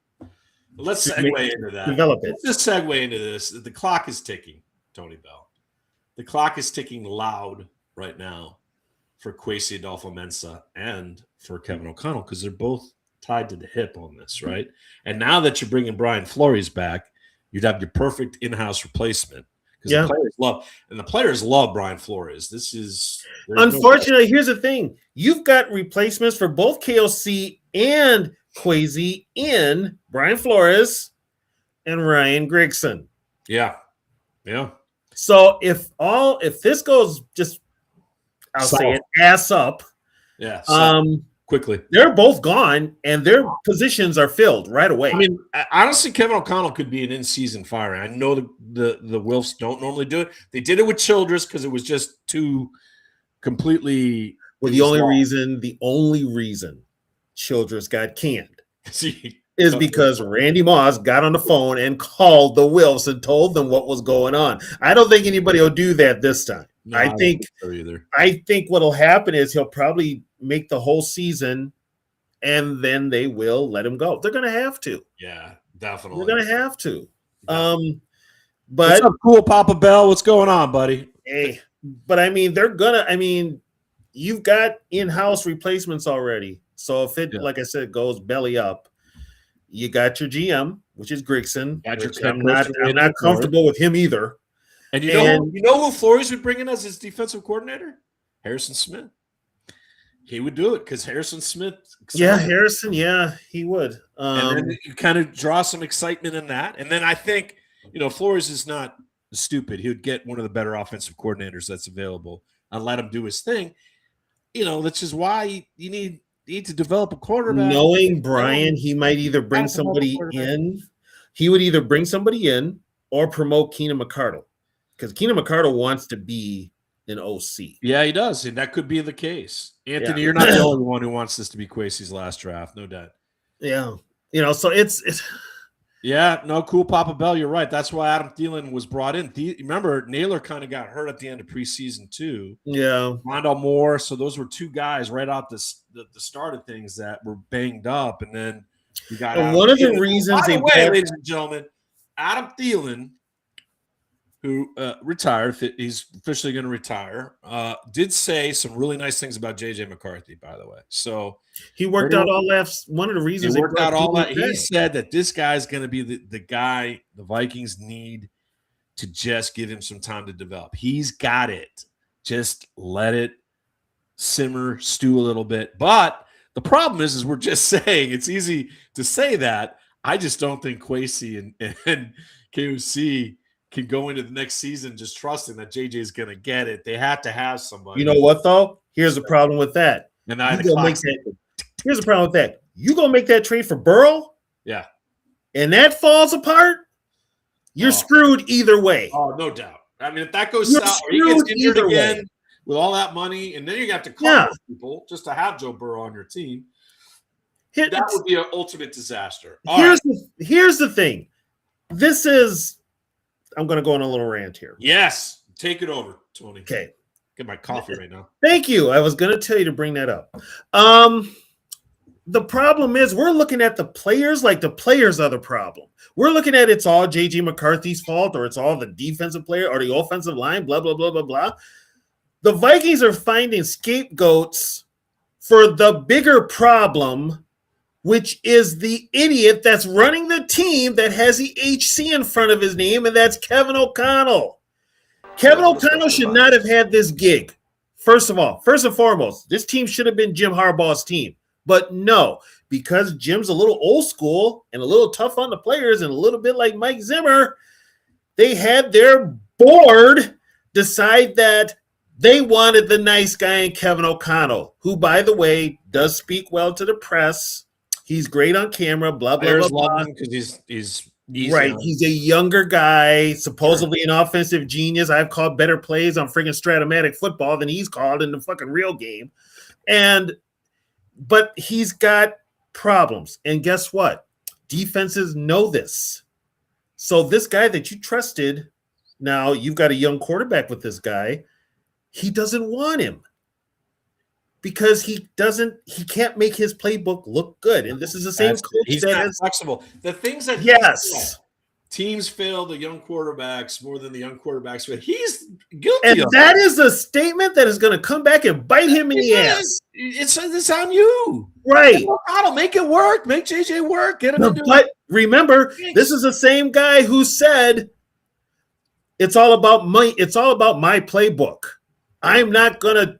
Let's segue into that. Develop it. Let's just segue into this. The clock is ticking, Tony Bell. The clock is ticking loud right now for Kwesi Adolfo-Mensah and for Kevin O'Connell because they're both tied to the hip on this, right? And now that you're bringing Brian Flores back, you'd have your perfect in-house replacement because the players love Brian Flores. This is unfortunately. Here's the thing: you've got replacements for both KOC and Kwesi in Brian Flores and Ryan Grigson. Yeah. So if this goes just, I'll say it, ass up. Yeah. Quickly, they're both gone, and their positions are filled right away. I mean, honestly, Kevin O'Connell could be an in-season firing. I know the Wilfs don't normally do it. They did it with Childress because it was just too completely. Well, the only reason Childress got canned is because Randy Moss got on the phone and called the Wilfs and told them what was going on. I don't think anybody will do that this time. No, I think what'll happen is he'll probably make the whole season, and then they will let him go. They're going to have to. Yeah, definitely. They're going to have to. Definitely. But what's up, cool Papa Bell? What's going on, buddy? Hey, but I mean, they're gonna. I mean, you've got in-house replacements already. So if it, like I said, goes belly up, you got your GM, which is Grigson. I'm not comfortable with him either. And you know who Flores would bring in as his defensive coordinator? Harrison Smith. He would do it because Harrison Smith. Harrison. Yeah, he would. And then you kind of draw some excitement in that. And then I think, Flores is not stupid. He would get one of the better offensive coordinators that's available and let him do his thing. That's just why you need to develop a quarterback. Knowing Brian, he might either bring somebody in. He would either bring somebody in or promote Keenan McCardle, because Keenan McCardle wants to be an OC. Yeah, he does, and that could be the case. Anthony, you're not the only one who wants this to be Kwesi's last draft, no doubt. Yeah, so it's. Yeah, no, cool, Papa Bell. You're right. That's why Adam Thielen was brought in. Remember, Naylor kind of got hurt at the end of preseason too. Yeah, Rondell Moore. So those were two guys right out the start of things that were banged up, and then we got one of the reasons. By the way, ladies and gentlemen, Adam Thielen, who retired, he's officially going to retire, did say some really nice things about J.J. McCarthy, by the way. So he worked out all that. One of the reasons he worked out all that. He said that this guy's going to be the guy the Vikings need to just give him some time to develop. He's got it. Just let it simmer, stew a little bit. But the problem is we're just saying it's easy to say that. I just don't think Kwesi and KOC can go into the next season just trusting that JJ is going to get it. They have to have somebody. You know what, though? Here's the problem with that. And here's the problem with that. You gonna make that trade for Burrow? Yeah. And that falls apart, you're screwed either way. Oh, no doubt. I mean, if that goes south or he gets injured again with all that money, and then you have to call people just to have Joe Burrow on your team, that would be an ultimate disaster. Here's the thing. I'm going to go on a little rant here. Yes. Take it over, Tony. Okay. Get my coffee right now. Thank you. I was going to tell you to bring that up. The problem is we're looking at the players like the players are the problem. We're looking at it's all J.J. McCarthy's fault, or it's all the defensive player or the offensive line, blah, blah, blah, blah, blah. The Vikings are finding scapegoats for the bigger problem, which is the idiot that's running the team that has the HC in front of his name, and that's Kevin O'Connell. Kevin O'Connell should not have had this gig. First and foremost, this team should have been Jim Harbaugh's team. But no, because Jim's a little old school and a little tough on the players and a little bit like Mike Zimmer, they had their board decide that they wanted the nice guy in Kevin O'Connell, who, by the way, does speak well to the press. He's great on camera, blah, blah, blah, blah. Because he's right. He's a younger guy, supposedly an offensive genius. I've called better plays on friggin' Stratomatic football than he's called in the fucking real game. But he's got problems. And guess what? Defenses know this. So this guy that you trusted, now you've got a young quarterback with this guy. He doesn't want him because he can't make his playbook look good. And this is the same coach he's not flexible. The things that teams fail the young quarterbacks more than the young quarterbacks, but he's guilty and of that is a statement that is going to come back and bite him in the ass. It's on you. Right. I'll make it work. Make JJ work. Get him But remember, this is the same guy who said it's all about my playbook. I'm not gonna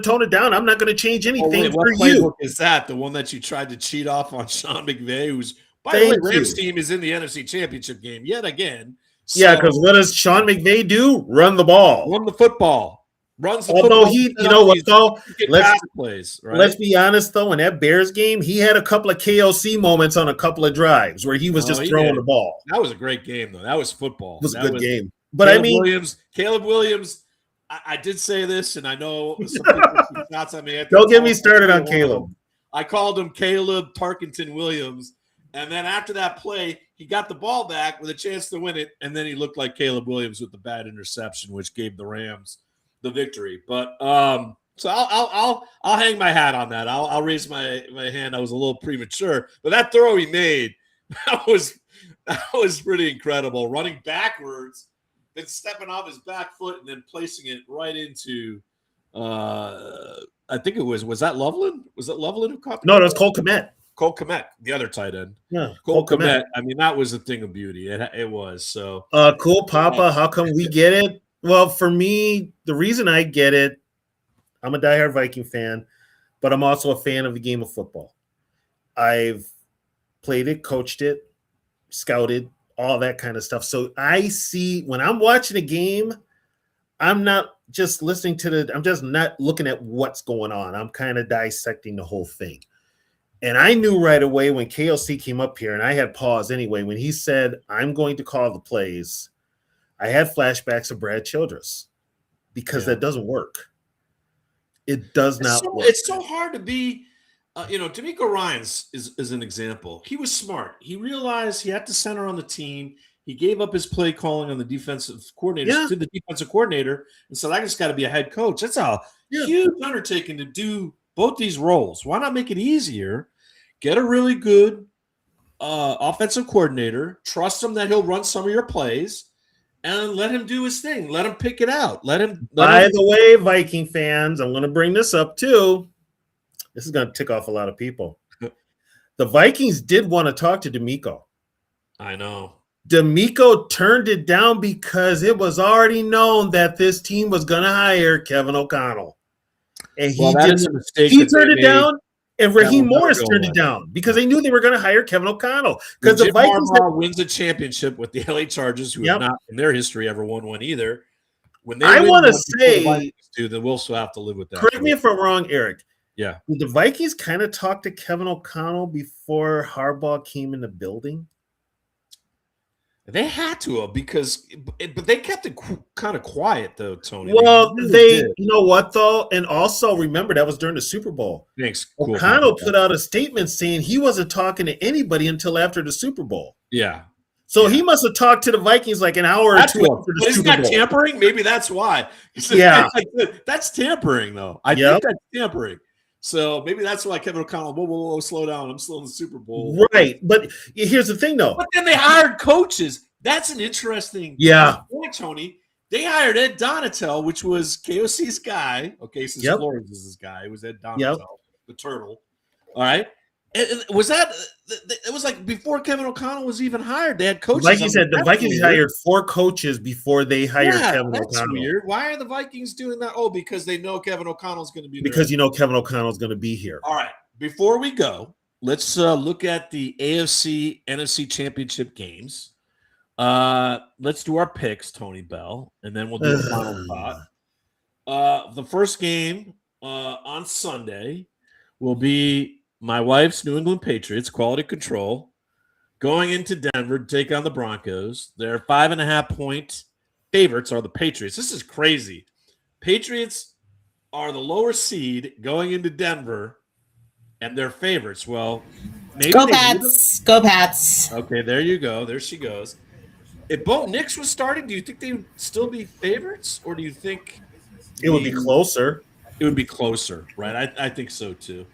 tone it down. I'm not gonna change anything what for playbook you. Is that the one that you tried to cheat off on Sean McVay, who's by the way, Rams team is in the NFC Championship game yet again. So, yeah, because what does Sean McVay do? Run the ball. Run the football. Runs the Although football. you know what though? Let's be honest though, in that Bears game, he had a couple of KOC moments on a couple of drives where he was just throwing the ball. That was a great game though. That was football. It was a good game. But Caleb Williams. I did say this, and I know some people shots at me. Don't get me started on Caleb. I called him Caleb Tarkenton Williams. And then after that play, he got the ball back with a chance to win it, and then he looked like Caleb Williams with the bad interception, which gave the Rams the victory. But so I'll hang my hat on that. I'll raise my hand. I was a little premature, but that throw he made that was pretty incredible. Running backwards, then stepping off his back foot, and then placing it right into. I think it was that Loveland? Was it Loveland who caught? No, it was Cole Kmet. Cole Kmet, the other tight end. Yeah, Cole Kmet. I mean, that was a thing of beauty. It was so. Cool, Papa. How come we get it? Well, for me, the reason I get it, I'm a diehard Viking fan, but I'm also a fan of the game of football. I've played it, coached it, scouted, all that kind of stuff. So I see when I'm watching a game, I'm not just listening to I'm just not looking at what's going on. I'm kind of dissecting the whole thing. And I knew right away when KOC came up here, and I had pause anyway, when he said, I'm going to call the plays, I had flashbacks of Brad Childress because that doesn't work. It does not work. It's so hard to be, D'Amico Ryans is an example. He was smart. He realized he had to center on the team. He gave up his play calling on the defensive coordinator to the defensive coordinator and said, I just got to be a head coach. That's a huge undertaking to do both these roles. Why not make it easier? Get a really good offensive coordinator. Trust him that he'll run some of your plays and let him do his thing. Let him pick it out. By the way, Viking fans, I'm going to bring this up too. This is going to tick off a lot of people. The Vikings did want to talk to D'Amico. I know. D'Amico turned it down because it was already known that this team was going to hire Kevin O'Connell. And he turned it down, and Raheem Morris turned it down because they knew they were going to hire Kevin O'Connell. Because the Vikings wins a championship with the LA Chargers, who have not in their history ever won one either. When they want to say, then we'll still have to live with that. Correct me if I'm wrong, Eric. Yeah. Did the Vikings kind of talk to Kevin O'Connell before Harbaugh came in the building? They had to have but they kept it kind of quiet though, Tony. Well, you know what though, and also remember that was during the Super Bowl. Thanks. O'Connell put out a statement saying he wasn't talking to anybody until after the Super Bowl. Yeah. So he must have talked to the Vikings like an hour or two after the Super Bowl. Isn't that tampering? Maybe that's why. Yeah. That's tampering though. I think that's tampering. So maybe that's why Kevin O'Connell, whoa, slow down. I'm still in the Super Bowl. Right. But here's the thing, though. But then they hired coaches. That's an interesting point, Tony. They hired Ed Donatel, which was KOC's guy. Okay, since Flores is his guy. It was Ed Donatel, the turtle. All right. It was like before Kevin O'Connell was even hired. They had coaches. The Vikings hired 4 coaches before they hired Kevin that's O'Connell. Weird. Why are the Vikings doing that? Oh, because they know Kevin O'Connell's going to be there. Because Kevin O'Connell's going to be here. All right. Before we go, let's look at the AFC, NFC championship games. Let's do our picks, Tony Bell, and then we'll do a final thought. The first game on Sunday will be my wife's New England Patriots, quality control, going into Denver to take on the Broncos. Their 5.5-point favorites are the Patriots. This is crazy. Patriots are the lower seed going into Denver, and they're favorites. Well, maybe go Pats. Go Pats. Okay, there you go. There she goes. If Bo Nix was starting, do you think they would still be favorites, or do you think it would be closer? It would be closer, right? I think so too.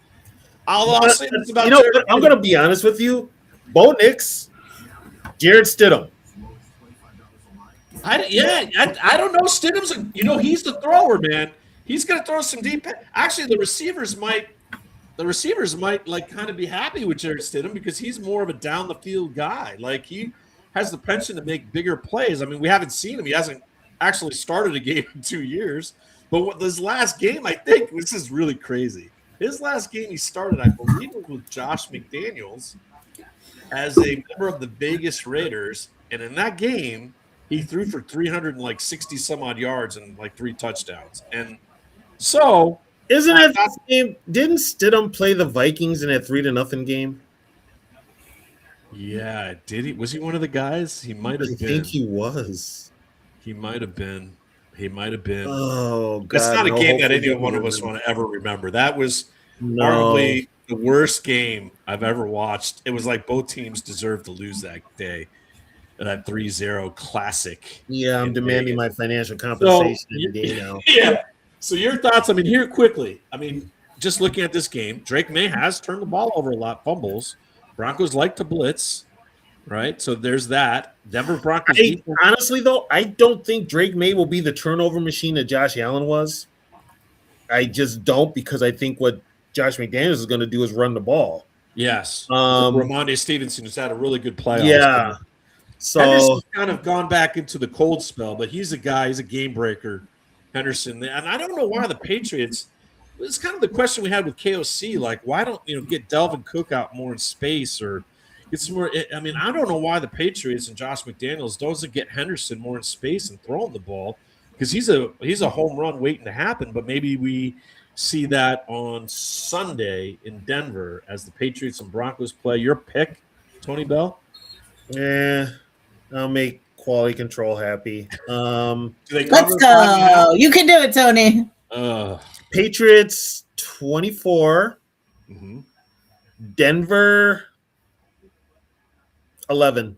I'll say this about I'm going to be honest with you. Bo Nix, Jared Stidham. I don't know. Stidham's he's the thrower, man. He's going to throw some deep. Actually, the receivers might like kind of be happy with Jared Stidham because he's more of a down the field guy. Like he has the penchant to make bigger plays. I mean, we haven't seen him. He hasn't actually started a game in 2 years. But this last game, I think this is really crazy. His last game he started, I believe, was with Josh McDaniels as a member of the Vegas Raiders. And in that game, he threw for 360 some odd yards and like 3 touchdowns. And so isn't it the same? Didn't Stidham play the Vikings in that 3-0 game? Yeah, did he? Was he one of the guys? He might have been. I think he was. He might have been. Oh, God. That's not a game that any one of us want to ever remember. That was probably the worst game I've ever watched. It was like both teams deserved to lose that day. That 3-0 classic. Yeah, I'm demanding my financial compensation today now. Yeah. So your thoughts, here quickly. Just looking at this game, Drake May has turned the ball over a lot, fumbles. Broncos like to blitz. Right, so there's that. Denver Broncos. Honestly, though, I don't think Drake May will be the turnover machine that Josh Allen was. I just don't, because I think what Josh McDaniels is going to do is run the ball. Yes. Ramondre Stevenson has had a really good playoff. Yeah. So Henderson's kind of gone back into the cold spell, but he's a guy. He's a game breaker, Henderson. And I don't know why the Patriots. It's kind of the question we had with KOC. Like, why don't get Delvin Cook out more in space or? It's more. I mean, I don't know why the Patriots and Josh McDaniels doesn't get Henderson more in space and throw him the ball, because he's a home run waiting to happen. But maybe we see that on Sunday in Denver as the Patriots and Broncos play. Your pick, Tony Bell? Yeah, I'll make quality control happy. Let's go. You can do it, Tony. Patriots 24. Mm-hmm. Denver 11.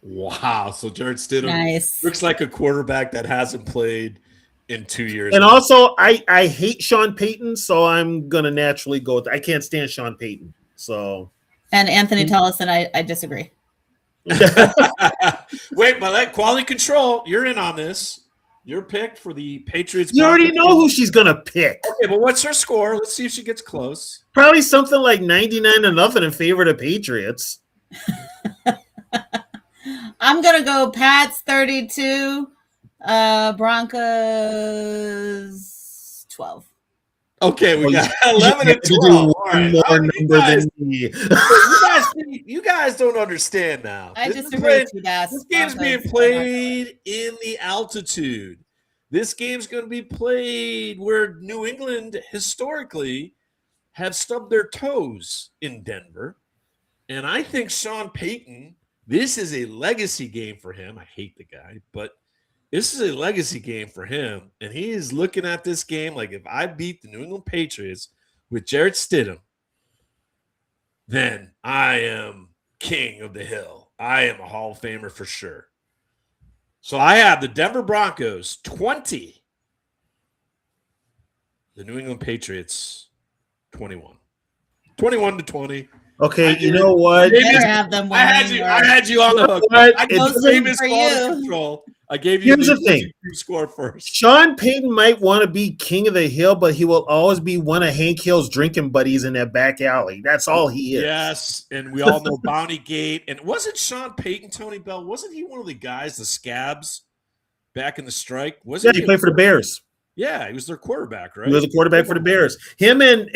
Wow. So Jared Stidham looks like a quarterback that hasn't played in 2 years. And also, I hate Sean Payton, so I'm going to naturally go with I can't stand Sean Payton. So. And Anthony Tellison, I disagree. Wait, but that quality control, you're in on this. Your pick for the Patriots. You already know who she's going to pick. Okay, but what's her score? Let's see if she gets close. Probably something like 99-0 in favor of the Patriots. I'm going to go Pats 32, Broncos 12. Okay, we got 11 and 12. One more number than me. You guys don't understand now. I disagree with you guys. This game's being played in the altitude. This game's going to be played where New England historically have stubbed their toes in Denver. And I think Sean Payton, this is a legacy game for him. I hate the guy, but this is a legacy game for him, and he is looking at this game like, if I beat the New England Patriots with Jarrett Stidham, then I am king of the hill. I am a Hall of Famer for sure. So I have the Denver Broncos 20, the New England Patriots 21. 21-20. Okay, you know what? I had you on the hook. I gave famous quality control. I gave you the score first. Sean Payton might want to be king of the hill, but he will always be one of Hank Hill's drinking buddies in that back alley. That's all he is. Yes, and we all know Bounty Gate. And wasn't Sean Payton, Tony Bell, wasn't he one of the guys, the Scabs, back in the strike? Yeah, he played for the Bears. Yeah, he was their quarterback, right? He was a quarterback for the Bears. Him and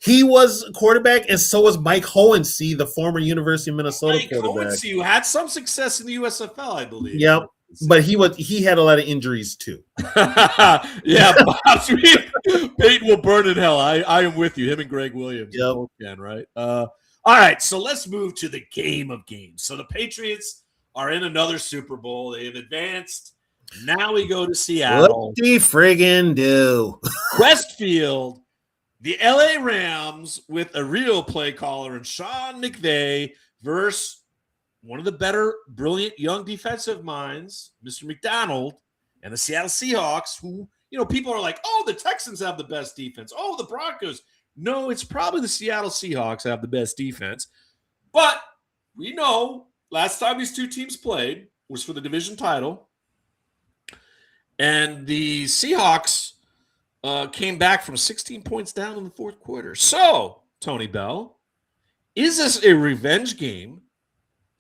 he was a quarterback, and so was Mike Hohensee, the former University of Minnesota quarterback. Hohensee, who had some success in the USFL, I believe. Yep. But he had a lot of injuries too. Yeah, Peyton will burn in hell. I am with you. Him and Greg Williams. Yep. Both can, right? All right, so let's move to the game of games. So the Patriots are in another Super Bowl. They have advanced. Now we go to Seattle. What do you friggin' do? Westfield, the LA Rams with a real play caller and Sean McVay versus one of the better, brilliant young defensive minds, Mr. McDonald, and the Seattle Seahawks, who, people are like, oh, the Texans have the best defense. Oh, the Broncos. No, it's probably the Seattle Seahawks have the best defense. But we know last time these two teams played was for the division title. And the Seahawks came back from 16 points down in the fourth quarter. So, Tony Bell, is this a revenge game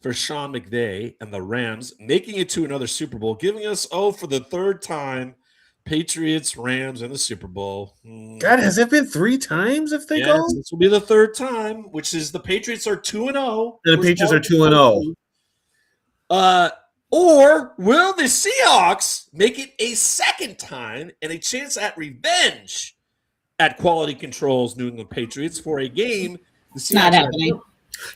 for Sean McVay and the Rams, making it to another Super Bowl, giving us, for the third time, Patriots, Rams, and the Super Bowl? God, has it been 3 times if they go? This will be the third time, which is the Patriots are 2-0. And the Patriots are 2-0. Or will the Seahawks make it a second time and a chance at revenge at Quality Control's New England Patriots for a game? It's not happening.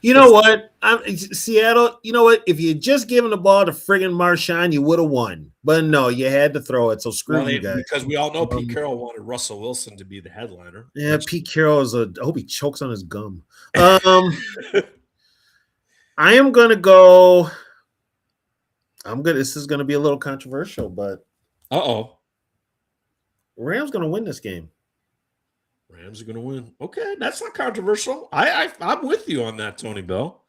You know what? Seattle, you know what? If you had just given the ball to friggin' Marshawn, you would have won. But no, you had to throw it. So screw you guys. Because we all know Pete Carroll wanted Russell Wilson to be the headliner. Yeah, Pete Carroll is I hope he chokes on his gum. I am going to go. This is going to be a little controversial, but Rams going to win this game. Rams are going to win. Okay, that's not controversial. I'm with you on that, Tony Bell.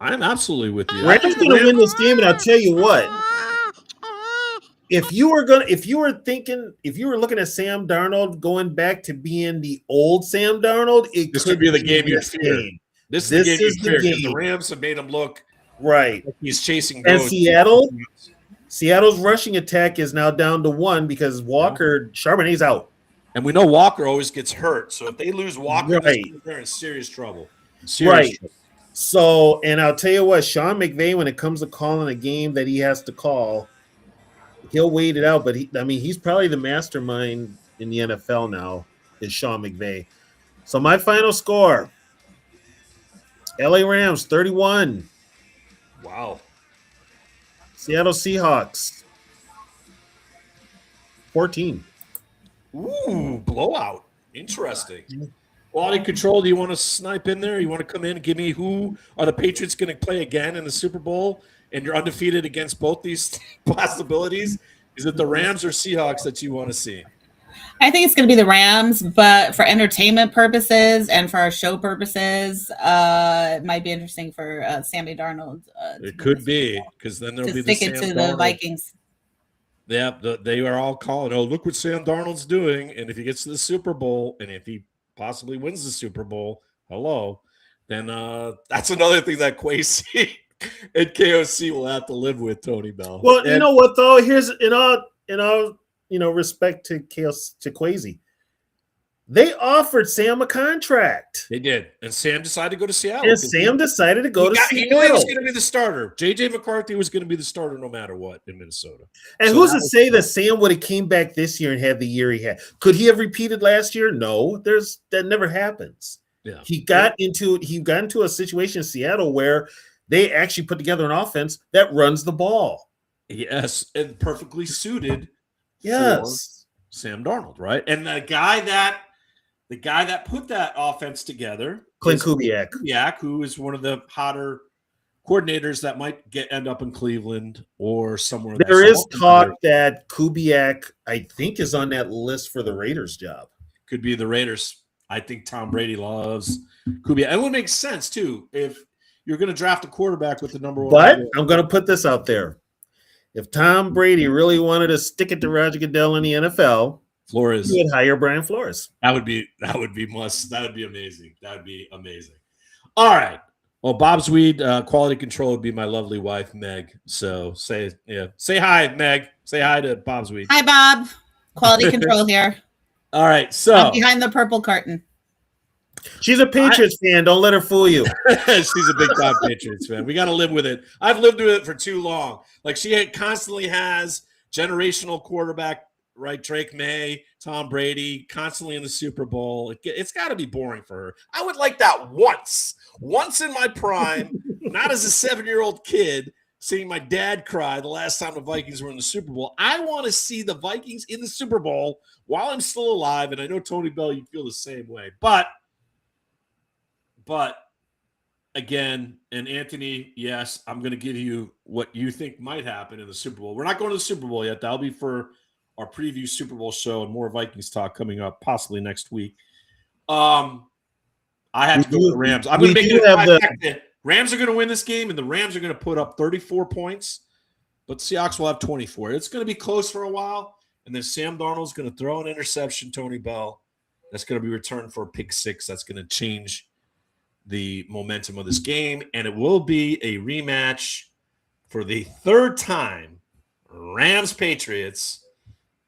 I'm absolutely with you. Rams going to win this game, and I'll tell you what. If you were looking at Sam Darnold going back to being the old Sam Darnold, this could be the game you're fearing. This is the game. The Rams have made him look right. Like he's chasing goats. And Seattle's rushing attack is now down to 1 because Charbonnet's out. And we know Walker always gets hurt. So if they lose Walker, they're in serious trouble. Right. So, and I'll tell you what, Sean McVay, when it comes to calling a game that he has to call, he'll wait it out. But he's probably the mastermind in the NFL now, is Sean McVay. So my final score: LA Rams 31, Wow. Seattle Seahawks 14. Ooh, blowout. Interesting. Quality control, do you want to snipe in there? You want to come in and give me who are the Patriots going to play again in the Super Bowl? And you're undefeated against both these possibilities. Is it the Rams or Seahawks that you want to see? I think it's going to be the Rams, but for entertainment purposes and for our show purposes, it might be interesting for Sammy Darnold. It could be, because then there'll be the stick it Sam to Darnold. the Vikings. Yeah, they are all calling, oh, look what Sam Darnold's doing. And if he gets to the Super Bowl, and if he possibly wins the Super Bowl, then that's another thing that Kwesi and KOC will have to live with, Tony Bell. Well, you know what though? Here's in all respect to Kwesi, they offered Sam a contract. They did, and Sam decided to go to Seattle. And Sam decided to go to Seattle. He knew he was going to be the starter. J.J. McCarthy was going to be the starter no matter what in Minnesota. And so who's to say that Sam would have came back this year and had the year he had? Could he have repeated last year? No, that never happens. Yeah, he got into a situation in Seattle where they actually put together an offense that runs the ball. Yes, and perfectly suited. Yes, for Sam Darnold, right? And the guy that put that offense together, Clint Kubiak, who is one of the hotter coordinators that might end up in Cleveland or somewhere. There is talk that Kubiak, I think, is on that list for the Raiders job. Could be the Raiders. I think Tom Brady loves Kubiak. And it would make sense, too, if you're going to draft a quarterback with the number one. But I'm going to put this out there. If Tom Brady really wanted to stick it to Roger Goodell in the NFL, Flores, he would hire Brian Flores. That would be amazing. That would be amazing. All right. Well, Bob's Weed quality control would be my lovely wife, Meg. So say hi, Meg. Say hi to Bob's Weed. Hi, Bob. Quality control here. All right. So I'm behind the purple curtain. She's a Patriots fan. Don't let her fool you. She's a big time Patriots fan. We got to live with it. I've lived with it for too long. Like she constantly has generational quarterback, right? Drake May, Tom Brady, constantly in the Super Bowl. It's got to be boring for her. I would like that once in my prime, not as a 7-year-old kid, seeing my dad cry the last time the Vikings were in the Super Bowl. I want to see the Vikings in the Super Bowl while I'm still alive. And I know, Tony Bell, you feel the same way. But again, and Anthony, yes, I'm going to give you what you think might happen in the Super Bowl. We're not going to the Super Bowl yet. That'll be for our preview Super Bowl show and more Vikings talk coming up possibly next week. I have to go with the Rams. I'm going to make it Rams are going to win this game, and the Rams are going to put up 34 points, but Seahawks will have 24. It's going to be close for a while, and then Sam Darnold's going to throw an interception, Tony Bell. That's going to be returned for a pick six. That's going to change the momentum of this game, and it will be a rematch for the third time. Rams-Patriots,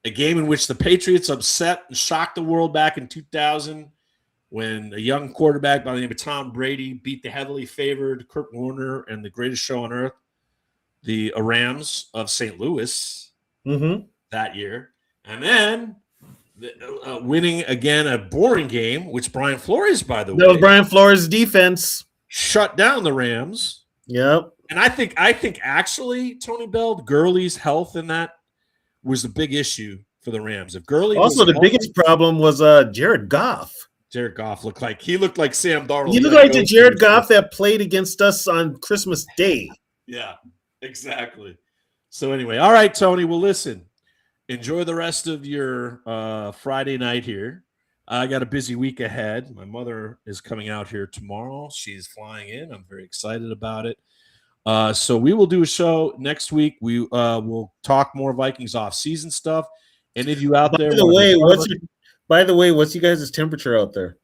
a game in which the Patriots upset and shocked the world back in 2000 when a young quarterback by the name of Tom Brady beat the heavily favored Kurt Warner and the greatest show on earth, the Rams of St. Louis, that year. And then winning again a boring game, which Brian Flores, by the way. That was Brian Flores' defense. Shut down the Rams. Yep. And I think actually, Tony Bell, Gurley's health in that was the big issue for the Rams. If Gurley also the biggest problem was Jared Goff. Jared Goff looked like Sam Darnold. He looked like the Jared Goff that played against us on Christmas Day. Yeah, exactly. So anyway, all right, Tony. Well, listen. Enjoy the rest of your Friday night here. I got a busy week ahead. My mother is coming out here tomorrow. She's flying in. I'm very excited about it. So we will do a show next week. We will talk more Vikings off-season stuff. Any of you out there? By the way, what's you guys' temperature out there?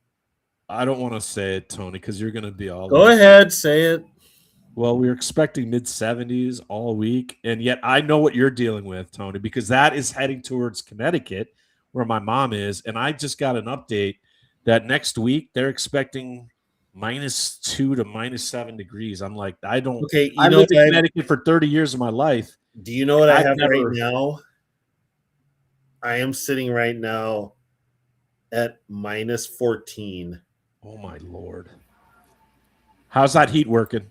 I don't want to say it, Tony, because you're going to be all. Go ahead, say it. Well, we're expecting mid-70s all week, and yet I know what you're dealing with, Tony, because that is heading towards Connecticut, where my mom is, and I just got an update that next week they're expecting -2 to -7 degrees. I'm like, I don't. Okay, I lived in Connecticut for 30 years of my life. Do you know what I have right now? I am sitting right now at -14. Oh my Lord! How's that heat working?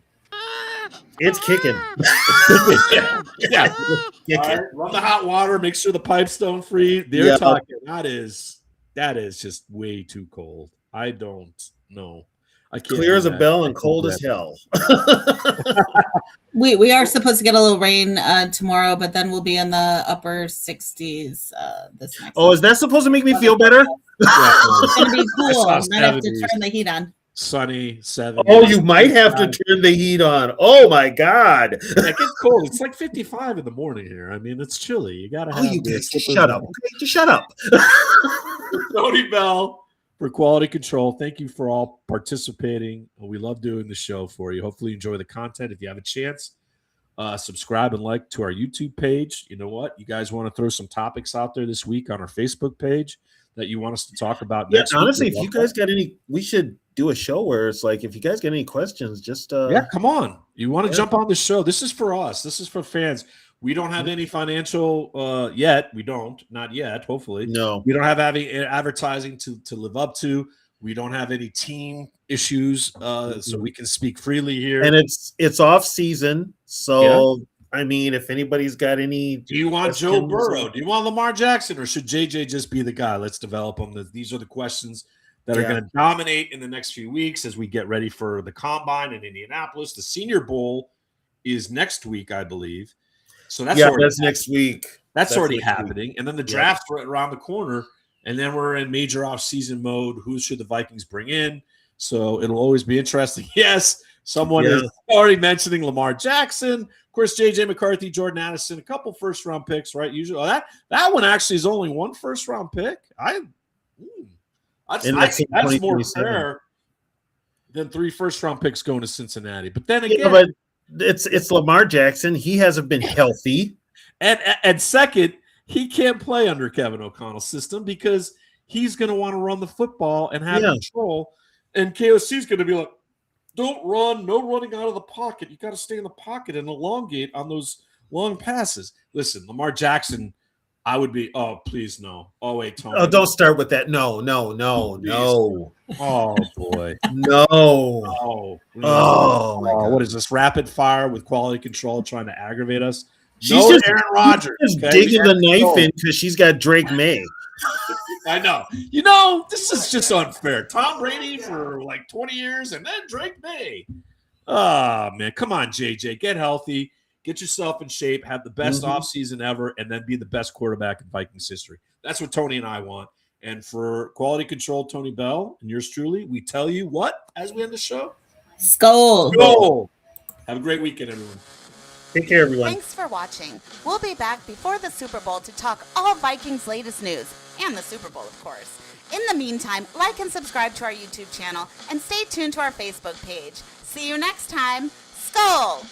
It's kicking. Yeah. All right, run the hot water. Make sure the pipes don't freeze. They're talking. That is just way too cold. I don't know. I can't. Clear as a bell and cold as hell. We are supposed to get a little rain tomorrow, but then we'll be in the upper 60s this next. Oh, is that supposed to make me feel better? It's gonna be cool. Might have to turn the heat on. Sunny 70. Oh, you might have to turn the heat on. Oh my God! It gets cold. It's like 55 in the morning here. I mean, it's chilly. You gotta have. You guys, just shut up. Okay, just shut up. Tony Bell for Quality Control. Thank you for all participating. We love doing the show for you. Hopefully, you enjoy the content. If you have a chance, subscribe and like to our YouTube page. You know what? You guys want to throw some topics out there this week on our Facebook page that you want us to talk about next week? Honestly, if you guys got any, we should do a show where it's like, if you guys got any questions, just come on. You want to jump on the show? This is for us. This is for fans. We don't have any financial yet. We don't, not yet. Hopefully, no. We don't have any advertising to live up to. We don't have any team issues, so we can speak freely here. And it's off season, so I mean, if anybody's got any, do you want Joe Burrow? Do you want Lamar Jackson, or should JJ just be the guy? Let's develop them. These are the questions that are going to dominate in the next few weeks as we get ready for the Combine in Indianapolis. The Senior Bowl is next week, I believe. So that's next week. That's already happening. And then the draft's right around the corner. And then we're in major off-season mode. Who should the Vikings bring in? So it'll always be interesting. Yes, someone is already mentioning Lamar Jackson. Of course, J.J. McCarthy, Jordan Addison, a couple first-round picks, right? Usually, that one actually is only one first-round pick. I think that's more fair than 3 first-round picks going to Cincinnati. But then again, it's Lamar Jackson. He hasn't been healthy. And second, he can't play under Kevin O'Connell's system because he's going to want to run the football and have control. And KOC is going to be like, don't run, no running out of the pocket. You got to stay in the pocket and elongate on those long passes. Listen, Lamar Jackson, I would be, oh, please, no. Oh, wait, Tony. Oh, don't start with that. No. Oh, boy. No. Oh, my God. What is this, rapid fire with Quality Control trying to aggravate us? She's just Aaron Rodgers. She's just digging the knife in because she's got Drake May. I know. This is just unfair. Tom Brady for like 20 years and then Drake May. Oh, man. Come on, JJ. Get healthy. Get yourself in shape. Have the best offseason ever and then be the best quarterback in Vikings history. That's what Tony and I want. And for Quality Control, Tony Bell, and yours truly, we tell you what as we end the show? Skol. Have a great weekend, everyone. Take care, everyone. Thanks for watching. We'll be back before the Super Bowl to talk all Vikings' latest news, and the Super Bowl, of course. In the meantime, like and subscribe to our YouTube channel, and stay tuned to our Facebook page. See you next time. Skol!